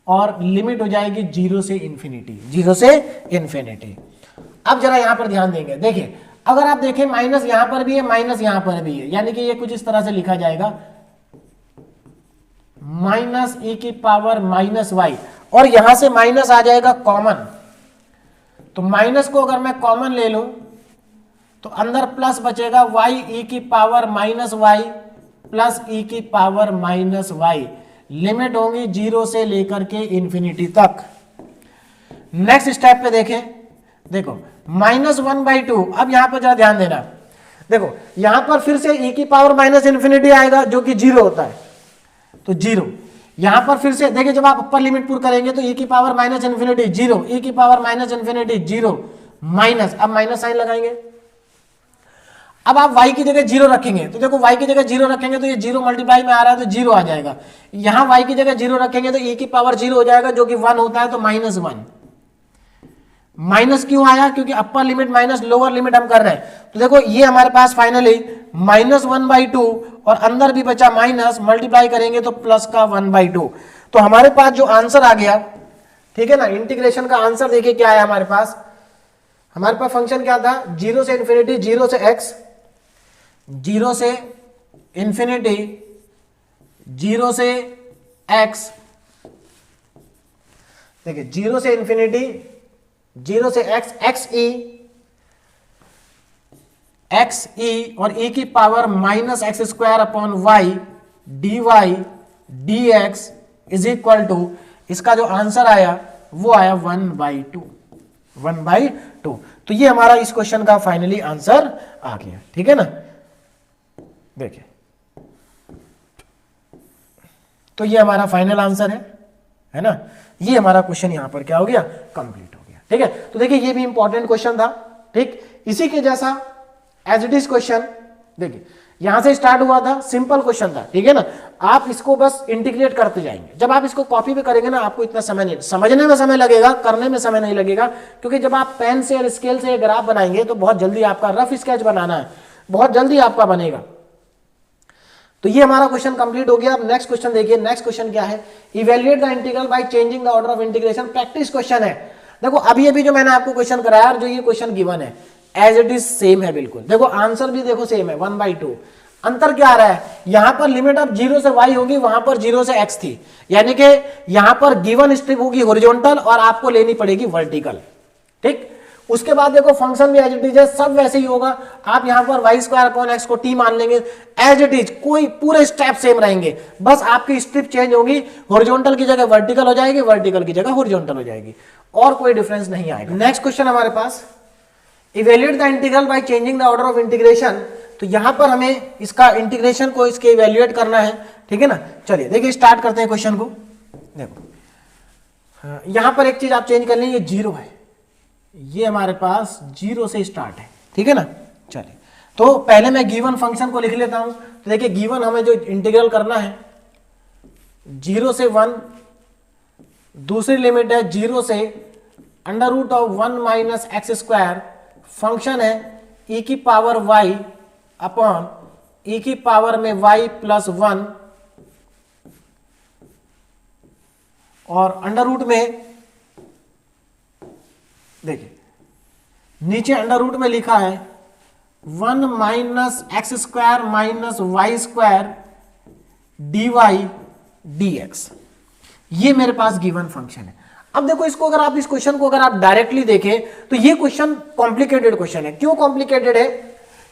और लिमिट हो जाएगी 0 से इंफिनिटी, 0 से इंफिनिटी। अब जरा यहां पर ध्यान देंगे, देखिए अगर आप देखें माइनस यहां पर भी है, माइनस यहां पर भी है, यानी कि ये कुछ इस तरह से लिखा जाएगा माइनस e की पावर माइनस y, और यहां से माइनस आ जाएगा कॉमन, तो माइनस को अगर मैं कॉमन ले लूं तो अंदर प्लस बचेगा y e की power minus y plus e की पावर माइनस y, लिमिट होंगी 0 से लेकर के इंफिनिटी तक। नेक्स्ट स्टेप पे देखें, देखो माइनस 1/2, अब यहां पर जरा ध्यान देना, देखो यहां पर फिर से e की पावर माइनस इंफिनिटी आएगा जो कि 0 होता है, तो 0, यहां पर फिर से देखिए, जब आप अपर लिमिट पुट करेंगे तो e की पावर माइनस इन्फिनिटी 0, e की पावर माइनस इन्फिनिटी 0 माइनस, अब माइनस साइन लगाएंगे। अब आप y की जगह 0 रखेंगे तो देखो y की जगह 0 रखेंगे तो ये 0 मल्टीप्लाई में आ रहा है तो 0 आ जाएगा। यहां y की जगह 0 रखेंगे तो e की पावर 0 हो जाएगा जो कि 1 होता है, तो -1। माइनस क्यों आया? क्योंकि अपर लिमिट माइनस लोअर लिमिट हम कर रहे हैं। तो देखो ये हमारे पास फाइनली -1/2 और अंदर भी बचा माइनस, मल्टीप्लाई करेंगे तो प्लस का 1/2। तो हमारे पास जो आंसर आ गया, ठीक है ना, इंटीग्रेशन का आंसर देखिए क्या है हमारे पास। हमारे पास फंक्शन क्या था? 0 से इन्फिनिटी, 0 से x, 0 से इन्फिनिटी, 0 से x, देखिए 0 से इन्फिनिटी, 0 से x, एक्स ई और e की power minus x square upon y d y d x is equal to, इसका जो आंसर आया वो आया 1/2, 1/2। तो ये हमारा इस क्वेश्चन का फाइनली आंसर आ गया, ठीक है ना। देखिए तो ये हमारा फाइनल आंसर है ना। ये हमारा क्वेश्चन यहां पर क्या हो गया? कंप्लीट हो गया, ठीक है। तो देखिए ये भी इंपॉर्टेंट क्वेश्चन था, ठीक। इसी के जैसा एज इट इज क्वेश्चन देखिए यहां से स्टार्ट हुआ था, सिंपल क्वेश्चन था, ठीक है ना। आप इसको बस इंटीग्रेट करते जाएंगे। जब आप इसको कॉपी पे करेंगे ना, आपको इतना समय नहीं, समझने में समय लगेगा, करने में समय नहीं लगेगा, क्योंकि जब आप पेन से और स्केल से ग्राफ बनाएंगे तो बहुत जल्दी आपका रफ स्केच बनाना है, बहुत जल्दी आपका बनेगा। तो ये हमारा क्वेश्चन कंप्लीट हो गया। अब नेक्स्ट क्वेश्चन देखिए, नेक्स्ट क्वेश्चन क्या है? Evaluate the integral by changing the order of integration. Practice question है। देखो अभी अभी जो मैंने आपको क्वेश्चन कराया और जो ये क्वेश्चन गिवन है एज इट इज सेम है बिल्कुल। देखो आंसर भी देखो सेम है, 1/2। अंतर क्या आ रहा है? यहां पर लिमिट अब 0 से y होगी, वहां पर 0 से x थी, यानी कि यहां पर गिवन स्ट्रिप होगी हॉरिजॉन्टल और आपको लेनी पड़ेगी वर्टिकल, ठीक। उसके बाद देखो फंक्शन भी एज इट इज है, सब वैसे ही होगा। आप यहां पर y² को t मान लेंगे, एज इट इज कोई पूरे स्टेप सेम रहेंगे, बस आपकी स्ट्रिप चेंज होगी, हॉरिजॉन्टल की जगह वर्टिकल हो जाएगी, वर्टिकल की जगह हॉरिजॉन्टल हो जाएगी, और कोई डिफरेंस नहीं आएगा। नेक्स्ट क्वेश्चन हमारे पास, evaluate the integral by changing the order of integration. तो यहां पर हमें इसका इंटीग्रेशन को इसके इवैल्यूएट करना है, ठीक है ना। चलिए देखिए स्टार्ट करते हैं क्वेश्चन को। देखो यहां पर एक चीज आप चेंज कर लेंगे, 0 है, ये हमारे पास 0 से स्टार्ट है, ठीक है ना। चलिए तो पहले मैं गिवन फंक्शन को लिख लेता हूं। तो देखिए गिवन हमें जो इंटीग्रल करना है 0 से 1, दूसरी लिमिट है 0 से √1 माइनस एक्स स्क्वायर, फंक्शन है e की पावर y अपॉन e की पावर में y प्लस 1 और अंडर रूट में, देखिए नीचे अंडर रूट में लिखा है 1 minus x square minus y square dy dx। ये मेरे पास गिवन फंक्शन है। अब देखो इसको अगर आप इस क्वेश्चन को अगर आप डायरेक्टली देखें तो ये क्वेश्चन कॉम्प्लिकेटेड क्वेश्चन है। क्यों कॉम्प्लिकेटेड है?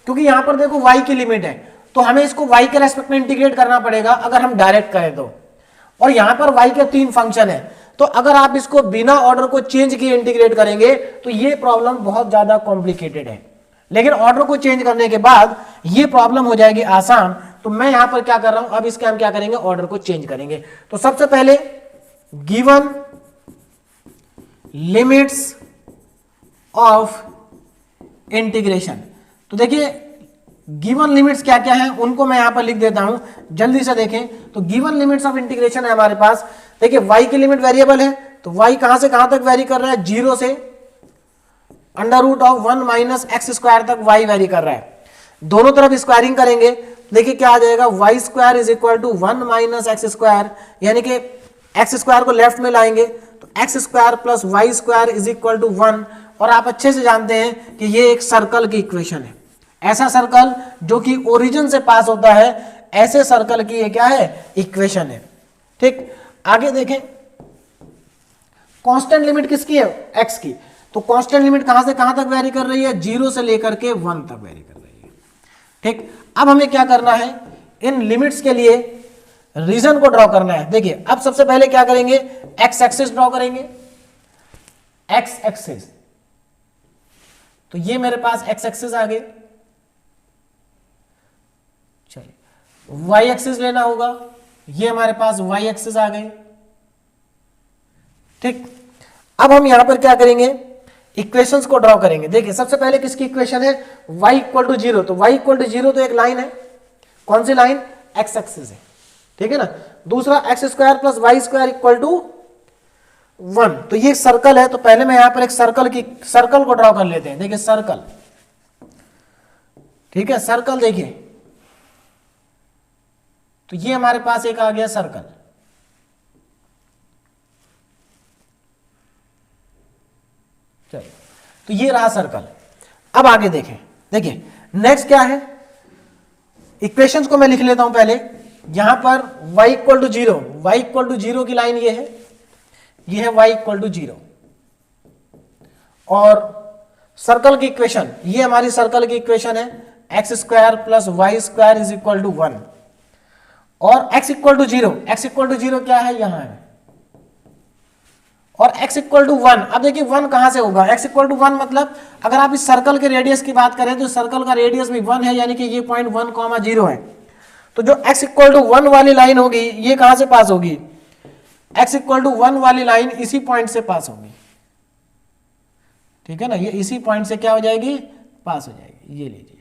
क्योंकि यहां पर देखो y की लिमिट है, तो हमें इसको y के रेस्पेक्ट में इंटीग्रेट करना पड़ेगा अगर हम डायरेक्ट करें तो। और यहां पर y के 3 फंक्शन है, तो अगर आप इसको बिना ऑर्डर को चेंज किए इंटीग्रेट करेंगे तो ये प्रॉब्लम बहुत ज्यादा कॉम्प्लिकेटेड है। लेकिन ऑर्डर को चेंज करने के बाद ये प्रॉब्लम हो जाएगी आसान। तो मैं यहां पर क्या कर रहा हूं, अब इसके हम क्या करेंगे, ऑर्डर को चेंज करेंगे। तो सबसे पहले गिवन लिमिट्स ऑफ इंटीग्रेशन। तो देखिए गिवन लिमिट्स क्या क्या हैं उनको मैं यहां पर लिख देता हूं, जल्दी से देखें। तो गिवन लिमिट्स ऑफ इंटीग्रेशन है हमारे पास। देखिए y की लिमिट वेरिएबल है, तो y कहां से कहां तक वेरी कर रहा है? 0 से √1 माइनस एक्स स्क्वायर तक y वेरी कर रहा है। दोनों तरफ स्क्वायरिंग करेंगे, देखिए क्या आ जाएगा, y² is equal to 1 minus x square, यानी कि एक्स स्क्वायर को लेफ्ट में लाएंगे तो x² plus y² is equal to 1। और आप अच्छे से जानते हैं कि ये एक सर्कल की इक्वेशन है। ऐसा सर्कल जो कि ओरिजिन से पास होता है, ऐसे सर्कल की ये क्या है, इक्वेशन है, ठीक। आगे देखें, कांस्टेंट लिमिट किसकी है? x की। तो कांस्टेंट लिमिट कहां से कहां तक वेरी कर रही है? 0 से लेकर के 1 तक वेरी कर रही है, ठीक। अब हमें क्या करना है, इन लिमिट्स के लिए रीजन को ड्रॉ करना है। देखिए अब सबसे पहले क्या करेंगे, एक्स एक्सिस ड्रॉ करेंगे, एक्स एक्सिस। तो ये मेरे पास एक्स एक्सिस आ गए। चलिए वाई एक्सिस लेना होगा, ये हमारे पास y एक्सिस आ गई। ठीक, अब हम यहां पर क्या करेंगे, इक्वेशंस को ड्रॉ करेंगे। देखिए सबसे पहले किसकी इक्वेशन है, y इक्वल टू 0, तो y इक्वल टू 0 तो एक लाइन है, कौन सी लाइन, x एक्सिस है, ठीक है ना। दूसरा x square plus y square equal to 1, तो ये सर्कल है, तो पहले मैं यहां पर एक सर्कल को ड्रॉ कर लेते हैं। देखिए सर्कल, ठीक है, सर्कल देखिए, तो ये हमारे पास एक आ गया सर्कल। चलिए, तो ये रहा सर्कल। अब आगे देखें, देखिए नेक्स्ट क्या है, इक्वेशंस को मैं लिख लेता हूं पहले। यहां पर y equal to 0, y equal to 0 की लाइन ये है y इक्वल टू 0, और सर्कल की इक्वेशन, ये हमारी सर्कल की इक्वेशन है, x square plus y square is equal to 1, और x equal to 0, x equal to 0 क्या है, यहां है, और x इक्वल टू 1। अब देखिए 1 कहां से होगा, x इक्वल टू 1 मतलब अगर आप इस सर्कल के रेडियस की बात करें तो सर्कल का रेडियस भी 1 है, यानी कि ये पॉइंट 1,0 है। तो जो x इक्वल टू 1 वाली लाइन होगी ये कहां से पास होगी, x इक्वल टू 1 वाली लाइन इसी पॉइंट से पास होगी, ठीक है ना, ये इसी पॉइंट से क्या हो जाएगी, पास हो जाएगी, ये लीजिए,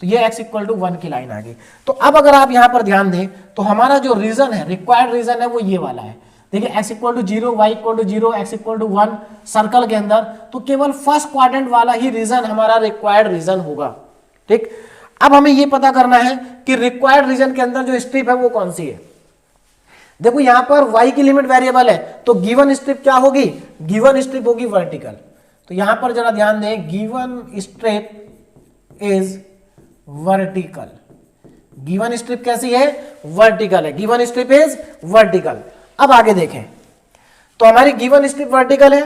तो ये x इक्वल टू 1 की लाइन आ गई। तो अब अगर आप यहां पर ध्यान दें तो हमारा जो रीजन है, रिक्वायर्ड रीजन है, वो ये वाला है। देखिए x equal to 0, y equal to 0, x equal to 1 circle के अंदर, तो केवल फर्स्ट क्वाड्रेंट वाला ही रीजन हमारा रिक्वायर्ड रीजन होगा। ठीक, अब हमें यह पता करना है कि रिक्वायर्ड रीजन के अंदर जो स्ट्रिप है वो कौन सी है। देखो यहां पर y की लिमिट वेरिएबल है, तो गिवन स्ट्रिप क्या होगी, गिवन स्ट्रिप होगी वर्टिकल। तो यहां पर जरा ध्यान दें, given strip is vertical. Given strip कैसी है, वर्टिकल है, गिवन स्ट्रिप इज वर्टिकल। अब आगे देखें, तो हमारी गिवन स्ट्रिप वर्टिकल है,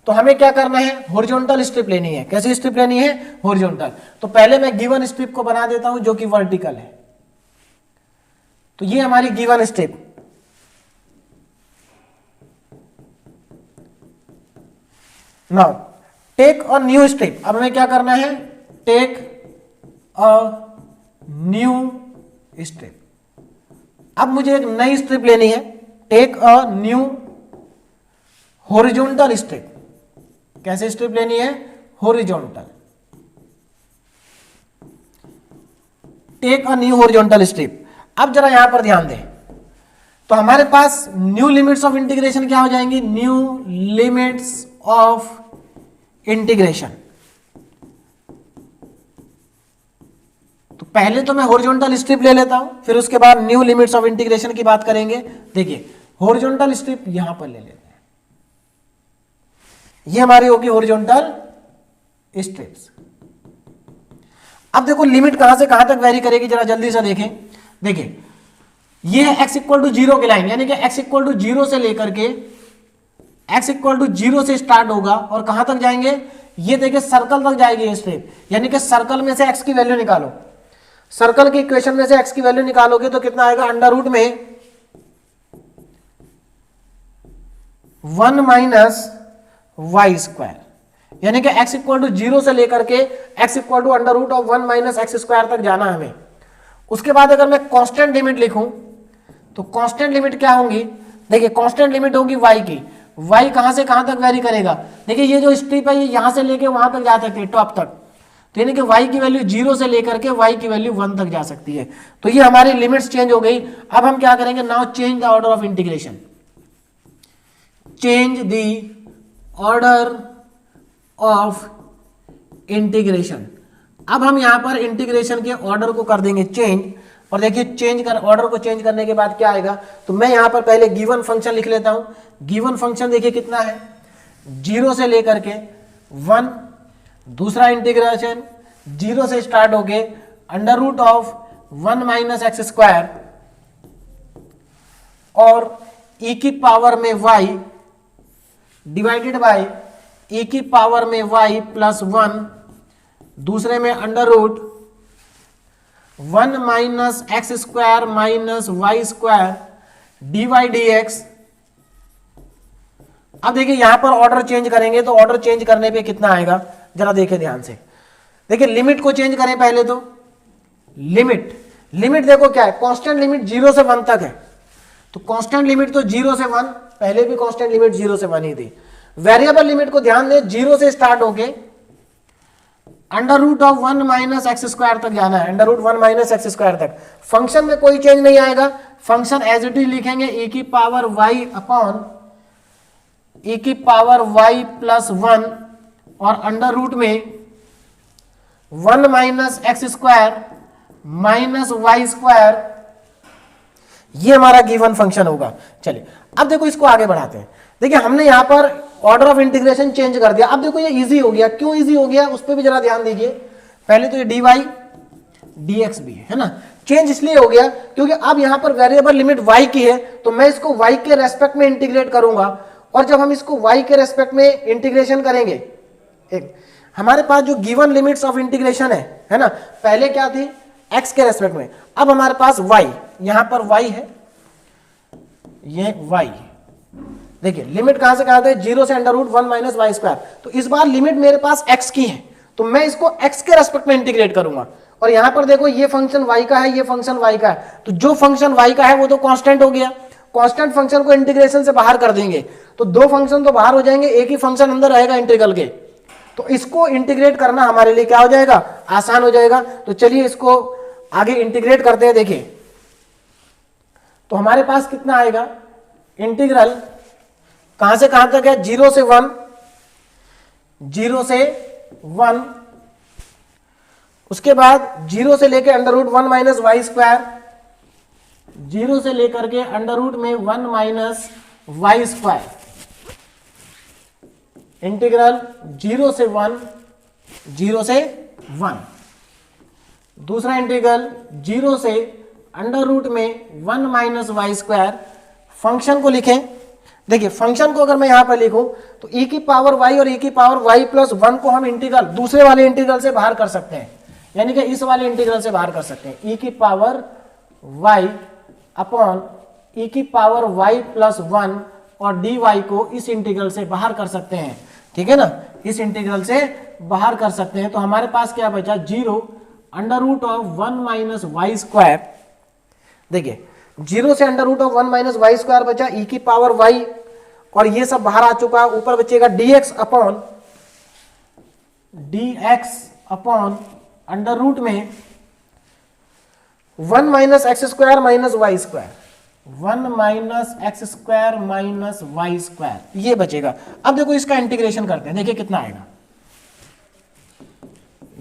तो हमें क्या करना है, हॉरिजॉन्टल स्ट्रिप लेनी है। कैसी स्ट्रिप लेनी है, हॉरिजॉन्टल। तो पहले मैं गिवन स्ट्रिप को बना देता हूं जो कि वर्टिकल है, तो ये हमारी given strip. Now take a new strip, अब हमें क्या करना है, टेक अ न्यू स्ट्रिप। अब मुझे एक नई स्ट्रिप लेनी है, take a new horizontal strip. कैसे स्ट्रिप लेनी है, horizontal, take a new horizontal strip. अब जरा यहां पर ध्यान दें, तो हमारे पास न्यू लिमिट्स ऑफ इंटीग्रेशन क्या हो जाएंगी, न्यू लिमिट्स ऑफ इंटीग्रेशन। तो पहले तो मैं हॉरिजॉन्टल स्ट्रिप ले लेता हूं, फिर उसके बाद न्यू लिमिट्स ऑफ इंटीग्रेशन की बात करेंगे। देखिए हॉरिजॉन्टल स्ट्रिप यहां पर ले लेते हैं, ये हमारी होगी हॉरिजॉन्टल स्ट्रिप्स। अब देखो लिमिट कहां से कहां तक वेरी करेगी, जरा जल्दी से देखें। देखिए ये है x इक्वल टू 0 की लाइन, यानी कि x इक्वल टू 0 से लेकर के x इक्वल टू 0 से स्टार्ट होगा और कहां तक जाएंगे, ये देखिए सर्कल तक जाएगी ये स्ट्रिप, यानी कि सर्कल में से x की वैल्यू निकालो। सर्कल की इक्वेशन में से x की वैल्यू निकालोगे तो कितना आएगा, अंडर रूट में 1 माइनस वाई स्क्वायर, यानी कि x इक्वल टू 0 से लेकर के x equal to under root of 1 minus x square तक जाना है हमें। उसके बाद अगर मैं कांस्टेंट लिमिट लिखूं तो कांस्टेंट लिमिट क्या होंगी, देखिए कांस्टेंट लिमिट होगी y की। y कहां से कहां तक वेरी करेगा, देखिए ये जो स्ट्रिप है ये यहां से लेके वहां तक जा सकती है, टॉप तक, तो यानी कि y की वैल्यू 0 से लेकर के y की वैल्यू 1 तक जा सकती है। तो ये हमारी लिमिट्स चेंज हो गई। अब हम क्या करेंगे, now change the order of integration, change the order of integration. अब हम यहां पर इंटीग्रेशन के ऑर्डर को कर देंगे चेंज, और देखिए चेंज कर ऑर्डर को चेंज करने के बाद क्या आएगा, तो मैं यहां पर पहले गिवन फंक्शन लिख लेता हूं। गिवन फंक्शन देखिए कितना है, 0 से लेकर के 1, दूसरा इंटीग्रेशन 0 से स्टार्ट होके under root of 1 minus x square और e की पावर में y डिवाइडेड बाय e की पावर में y प्लस 1, दूसरे में under root 1 minus x square minus y square dy dx। अब देखिए यहां पर ऑर्डर चेंज करेंगे तो ऑर्डर चेंज करने पे कितना आएगा, जरा देखिए ध्यान से। देखिए लिमिट को चेंज करें पहले, तो लिमिट लिमिट देखो क्या है, कांस्टेंट लिमिट 0 से 1 तक है, तो कांस्टेंट लिमिट तो 0 से 1, पहले भी कांस्टेंट लिमिट 0 से 1 ही थी। वेरिएबल लिमिट को ध्यान दें, 0 से स्टार्ट होके under root of 1 minus x square तक जाना है, under root 1 minus x square तक। फंक्शन में कोई चेंज नहीं आएगा, फंक्शन एज इट इज लिखेंगे e की पावर y अपॉन e की पावर y प्लस 1 और अंडर रूट में 1 minus x square minus y square, ये हमारा गिवन फंक्शन होगा। चलिए अब देखो इसको आगे बढ़ाते हैं। देखिए हमने यहां पर ऑर्डर ऑफ इंटीग्रेशन चेंज कर दिया। अब देखो ये इजी हो गया, क्यों इजी हो गया उस पर भी जरा ध्यान दीजिए। पहले तो ये डी वाई डी एक्स भी है ना, चेंज इसलिए हो गया क्योंकि अब यहां पर वेरिएबल लिमिट y की है, तो मैं इसको y के रेस्पेक्ट में इंटीग्रेट करूंगा, और जब हम इसको y के रेस्पेक्ट में इंटीग्रेशन करेंगे, एक हमारे पास जो गिवन लिमिट्स ऑफ इंटीग्रेशन है ना, पहले क्या थी x के रेस्पेक्ट में, अब हमारे पास y, यहां पर y है, ये y, देखिए लिमिट कहां से कहां थे, 0 से under root 1 minus y square. तो इस बार लिमिट मेरे पास x की है, तो मैं इसको x के रेस्पेक्ट में इंटीग्रेट करूंगा, और यहां पर देखो ये फंक्शन y का है, ये फंक्शन y का है, तो जो फंक्शन y का है वो तो कांस्टेंट हो गया, कांस्टेंट फंक्शन को इंटीग्रेशन से बाहर कर देंगे तो दो फंक्शन तो बाहर हो जाएंगे, एक ही फंक्शन अंदर रहेगा इंटीग्रल के, तो इसको इंटीग्रेट करना हमारे लिए क्या हो जाएगा, आसान हो जाएगा। तो चलिए इसको आगे इंटीग्रेट करते हैं। देखिए तो हमारे पास कितना आएगा, इंटीग्रल कहां से कहां तक है, 0 से 1, 0 से 1, उसके बाद 0 से लेकर under root 1 minus y square, 0 से लेकर के अंडर रूट में 1 माइनस वाई स्क्वायर, इंटीग्रल 0 से 1, 0 से 1, दूसरा इंटीग्रल 0 से अंडर रूट में 1 माइनस वाई स्क्वायर। फंक्शन को लिखें, देखिए फंक्शन को अगर मैं यहां पर लिखूं तो e की पावर y और e की पावर y प्लस 1 को हम इंटीग्रल दूसरे वाले इंटीग्रल से बाहर कर सकते हैं, यानी कि इस वाले इंटीग्रल से बाहर कर सकते हैं, e की पावर y अपॉन e की पावर y प्लस 1 और dy को इस इंटीग्रल से बाहर कर सकते हैं, ठीक है ना, इस इंटीग्रल से बाहर कर सकते हैं। तो हमारे पास क्या बचा, 0 under root of 1 minus y square, देखिए 0 से under root of 1 minus y square बचा, e की पावर y और ये सब बाहर आ चुका, ऊपर बचेगा dx अपॉन अंडर रूट में 1 minus x square minus y square, 1 minus x square minus y square, ये बचेगा। अब देखो इसका इंटीग्रेशन करते हैं, देखिए कितना आएगा,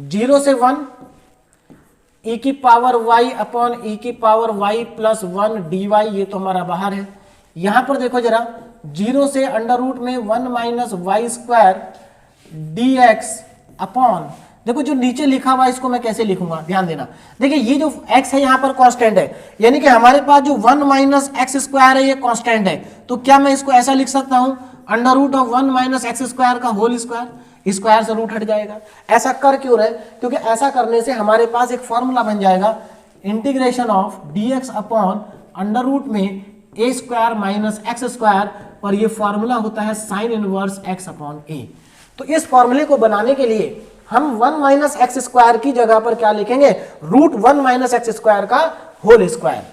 0 से 1 e की पावर y अपॉन e की पावर y प्लस 1 dy, ये तो हमारा बाहर है। यहां पर देखो जरा, 0 से अंडर रूट में 1 minus y square dx upon, देखो जो नीचे लिखा हुआ इसको मैं कैसे लिखूंगा, ध्यान देना। देखिए ये जो x है यहां पर कांस्टेंट है, यानी कि हमारे पास जो 1 माइनस एक्स स्क्वायर है ये कांस्टेंट है, तो क्या मैं इसको ऐसा लिख सकता हूं, under root of 1 minus x square का होल स्क्वायर, स्क्वायर से रूट हट जाएगा। ऐसा कर क्यों रहे, क्योंकि ऐसा करने से हमारे पास एक फॉर्मूला बन जाएगा, integration of dx upon under root में a square minus x square, और ये फॉर्मूला होता है sine inverse x upon a। तो इस फॉर्मूले को बनाने के लिए हम 1 माइनस एक्स स्क्वायर की जगह पर क्या लिखेंगे, रूट 1 माइनस एक्स स्क्वायर का होल स्क्वायर,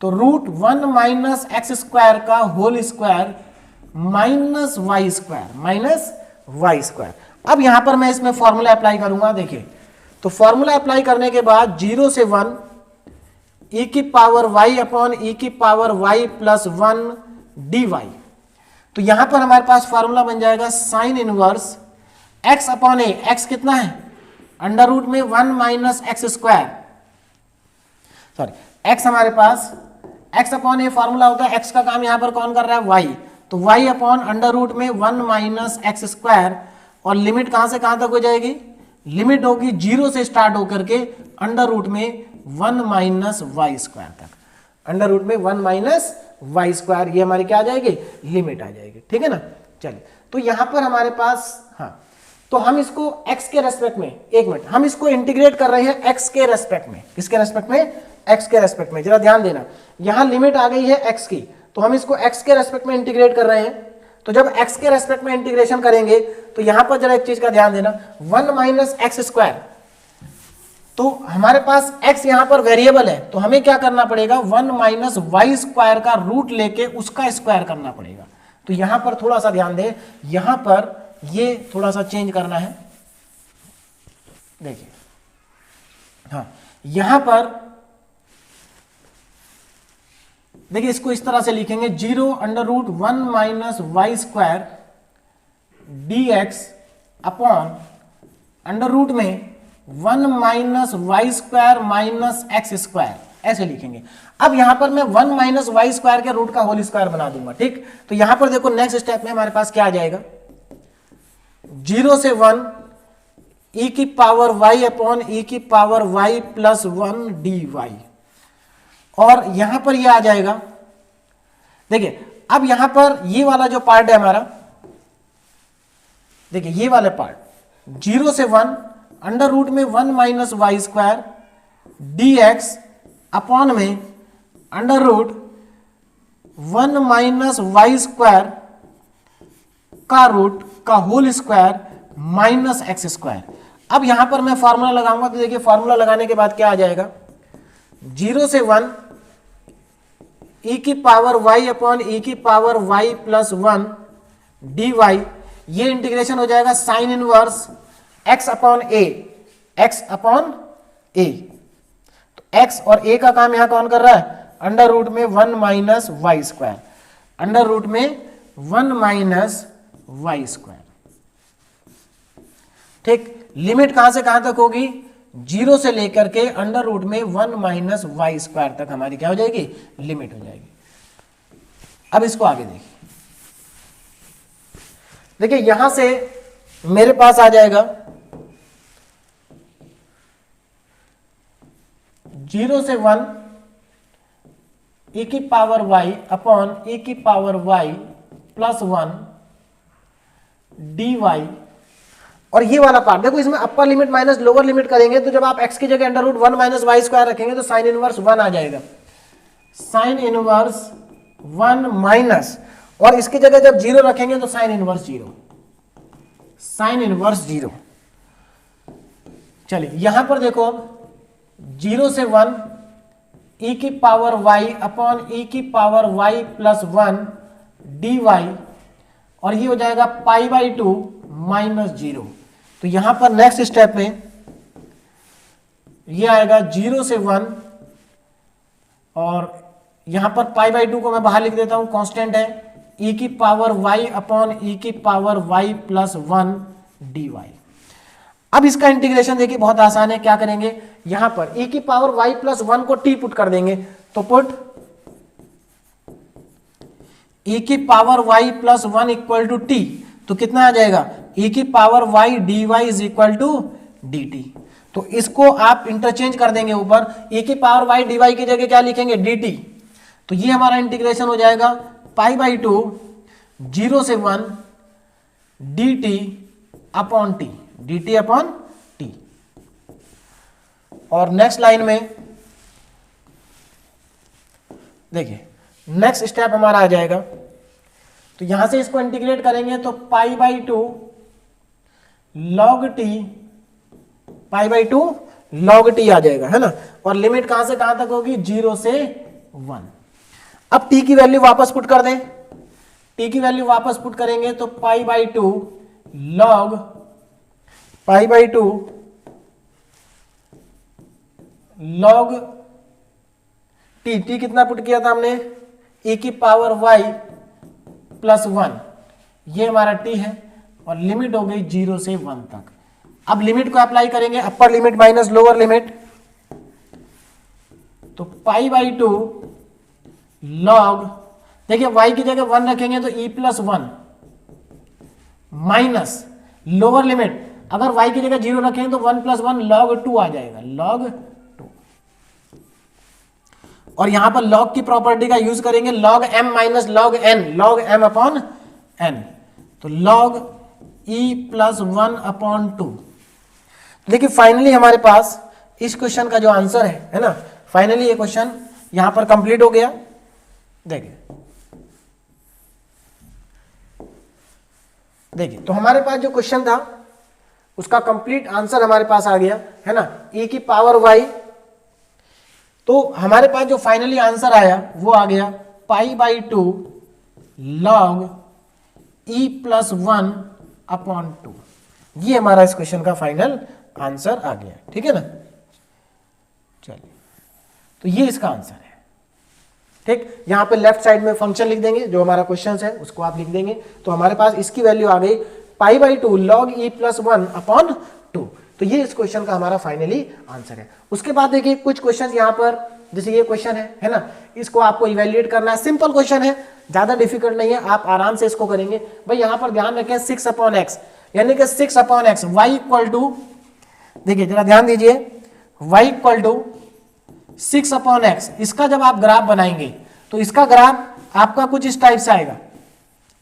तो रूट 1 माइनस एक्स स्क्वायर का whole square minus y square, minus y square. अब यहां पर मैं इसमें फॉर्मूला अप्लाई करूंगा, देखिए तो फॉर्मूला अप्लाई करने के बाद 0 से 1 e की पावर y अपॉन e की पावर y प्लस 1 dy, तो यहां पर हमारे पास फॉर्मूला बन जाएगा साइन इनवर्स x अपॉन ए, x कितना है, अंडर रूट में 1 minus x square, sorry x हमारे पास x अपॉन ए फॉर्मूला होता है, x का काम यहां पर कौन कर रहा है, y, तो y अपॉन अंडर रूट में 1 माइनस एक्स स्क्वायर, और लिमिट कहां से कहां तक हो जाएगी, लिमिट होगी 0 से स्टार्ट होकर के अंडर रूट में 1 माइनस वाई स्क्वायर तक, अंडर रूट में 1 माइनस वाई स्क्वायर, ये हमारी क्या आ जाएगी, लिमिट आ जाएगी, ठीक है ना। चलिए तो यहां पर हमारे पास, हाँ तो हम इसको x के रेस्पेक्ट में, एक मिनट, हम इसको इंटीग्रेट कर रहे हैं x के रेस्पेक्ट में, किसके रेस्पेक्ट में, x के रेस्पेक्ट में, जरा ध्यान देना, यहां लिमिट आ गई है x की, तो हम इसको x के रेस्पेक्ट में इंटीग्रेट कर रहे हैं। तो जब x के रेस्पेक्ट में इंटीग्रेशन करेंगे तो यहां पर जरा एक चीज का ध्यान देना, 1 माइनस एक्स स्क्वायर, तो हमारे पास x यहां पर वेरिएबल है, तो हमें क्या करना पड़ेगा, 1 माइनस वाई स्क्वायर का रूट लेके उसका स्क्वायर करना पड़ेगा। तो यहां पर थोड़ा सा ध्यान दें, यहां पर ये थोड़ा सा चेंज करना है। देखिए, हाँ, यहां पर देखिए, इसको इस तरह से लिखेंगे, 0 under root 1 minus y square d x upon under root में 1 minus y square minus x square, ऐसे लिखेंगे। अब यहां पर मैं 1 माइनस वाई स्क्वायर के रूट का होल स्क्वायर बना दूंगा, ठीक। तो यहां पर देखो नेक्स्ट स्टेप में हमारे पास क्या आ जाएगा, 0 से 1 e की पावर y अपॉन e की पावर y प्लस 1 dy, और यहां पर ये आ जाएगा। देखिए, अब यहां पर ये वाला जो पार्ट है हमारा, देखिए ये वाला पार्ट, 0 से 1 अंडर रूट में 1 minus y square d x upon में under root 1 minus y square का रूट का whole square minus x square. अब यहां पर मैं फॉर्मूला लगाऊंगा, तो देखिए फॉर्मूला लगाने के बाद क्या आ जाएगा, 0 से 1 e की पावर y अपॉन e की पावर y प्लस 1 dy, ये इंटीग्रेशन हो जाएगा sign inverse x upon a, x upon a। तो x और a का काम यहां कौन कर रहा है, अंडर रूट में 1 minus y square, under root में 1 माइनस वाई स्क्वायर, ठीक। लिमिट कहां से कहां तक होगी, 0 से लेकर के अंडर रूट में 1 माइनस वाई स्क्वायर तक हमारी क्या हो जाएगी, लिमिट हो जाएगी। अब इसको आगे देखिए, देखिए यहां से मेरे पास आ जाएगा 0 से 1 e की पावर y अपॉन e की पावर y प्लस 1 dy, और ये वाला पार्ट देखो, इसमें upper limit minus lower limit करेंगे, तो जब आप x की जगह under root 1 minus y square रखेंगे तो साइन इनवर्स 1 आ जाएगा, साइन इनवर्स 1 माइनस, और इसकी जगह जब 0 रखेंगे तो साइन इनवर्स 0, साइन इनवर्स 0। चलिए यहां पर देखो, 0 से 1 e की पावर y अपॉन e की पावर y प्लस 1 dy, और ये हो जाएगा पाई बाई 2 माइनस 0। तो यहां पर नेक्स्ट स्टेप में ये आएगा 0 से 1, और यहां पर पाई बाई 2 को मैं बाहर लिख देता हूं, कांस्टेंट है, e की पावर y अपॉन e की पावर y प्लस 1 dy। अब इसका इंटीग्रेशन देखिए बहुत आसान है, क्या करेंगे, यहां पर e की पावर y प्लस 1 को t पुट कर देंगे, तो पुट e की power y plus 1 equal to t, तो कितना आ जाएगा, e की power y dy is equal to dt। तो इसको आप इंटरचेंज कर देंगे, ऊपर e की पावर y dy की जगह क्या लिखेंगे, dt। तो ये हमारा इंटीग्रेशन हो जाएगा पाई बाई 2 0 से 1 dt upon t, dt upon t। और नेक्स्ट लाइन में देखिए नेक्स्ट स्टेप हमारा आ जाएगा, तो यहां से इसको इंटीग्रेट करेंगे तो pi by 2 log t, pi by 2 log t आ जाएगा, है ना। और लिमिट कहां से कहां तक होगी, 0 से 1। अब t की वैल्यू वापस पुट कर दें, t की वैल्यू वापस पुट करेंगे तो pi by 2 log pi by 2 log t, t कितना पुट किया था हमने, e की पावर y प्लस 1, ये हमारा t है, और लिमिट हो गई 0 से 1 तक। अब लिमिट को अप्लाई करेंगे, अपर लिमिट माइनस लोअर लिमिट, तो पाई बाई 2 लॉग, देखिए y की जगह 1 रखेंगे तो e plus 1 minus lower limit, अगर y की जगह 0 रखेंगे तो 1 प्लस 1 लॉग 2 आ जाएगा, लॉग 2। और यहां पर लॉग की प्रॉपर्टी का यूज करेंगे, log m minus log n, log m upon n, तो लॉग e प्लस 1 अपॉन 2। देखिए फाइनली हमारे पास इस क्वेश्चन का जो आंसर है ना, फाइनली ये क्वेश्चन यहां पर कंप्लीट हो गया। देखिए तो हमारे पास जो क्वेश्चन था उसका कंप्लीट आंसर हमारे पास आ गया है ना, e की पावर y। तो हमारे पास जो फाइनली आंसर आया वो आ गया π/2 log e + 1 अपॉन 2। ये हमारा इस क्वेश्चन का फाइनल आंसर आ गया, ठीक है ना। चलिए, तो ये इसका आंसर है, ठीक। यहां पे लेफ्ट साइड में फंक्शन लिख देंगे, जो हमारा क्वेश्चन है उसको आप लिख देंगे। तो हमारे पास इसकी वैल्यू आ गई π/2 log e + 1 अपॉन 2। तो ये इस क्वेश्चन का हमारा फाइनली आंसर है। उसके बाद देखिए कुछ क्वेश्चन यहाँ पर, जैसे ये क्वेश्चन है ना, इसको आपको इवेल्युएट करना है। सिंपल क्वेश्चन है, ज्यादा डिफिकल्ट नहीं है, आप आराम से इसको करेंगे। भाई यहाँ पर ध्यान रखें 6/x, यानी कि 6/x y इक्वल टू, देखिए जरा ध्यान दीजिए, y इक्वल टू 6/x। इसका जब आप ग्राफ बनाएंगे तो इसका ग्राफ आपका कुछ इस टाइप से आएगा,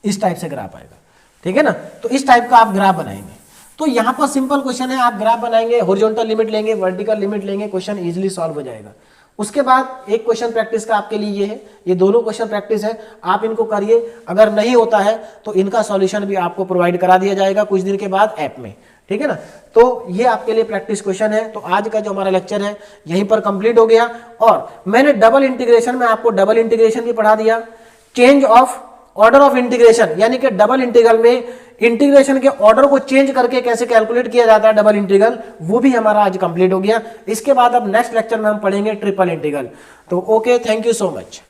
इस टाइप से ग्राफ आएगा, ठीक है ना। तो इस टाइप का आप ग्राफ बनाएंगे। तो यहाँ पर सिंपल क्वेश्चन है, आप ग्राफ बनाएंगे, हॉरिजॉन्टल लिमिट लेंगे, वर्टिकल लिमिट लेंगे, क्वेश्चन इजीली सॉल्व हो जाएगा। उसके बाद एक क्वेश्चन प्रैक्टिस का आपके लिए ये है, ये दोनों क्वेश्चन प्रैक्टिस है, आप इनको करिए। अगर नहीं होता है तो इनका सॉल्यूशन भी आपको प्रोवाइड करा दिया जाएगा कुछ दिन के बाद ऐप में, ठीक है ना। तो ये आपके लिए प्रैक्टिस क्वेश्चन है। तो आज का जो हमारा लेक्चर है यहीं पर कंप्लीट हो गया। और मैंने डबल इंटीग्रेशन में आपको डबल इंटीग्रेशन भी पढ़ा दिया, change of order of integration, यानी कि डबल इंटीग्रल में इंटीग्रेशन के ऑर्डर को चेंज करके कैसे कैलकुलेट किया जाता है डबल इंटीग्रल, वो भी हमारा आज कंप्लीट हो गया। इसके बाद अब नेक्स्ट लेक्चर में हम पढ़ेंगे ट्रिपल इंटीग्रल। तो okay, thank you so much.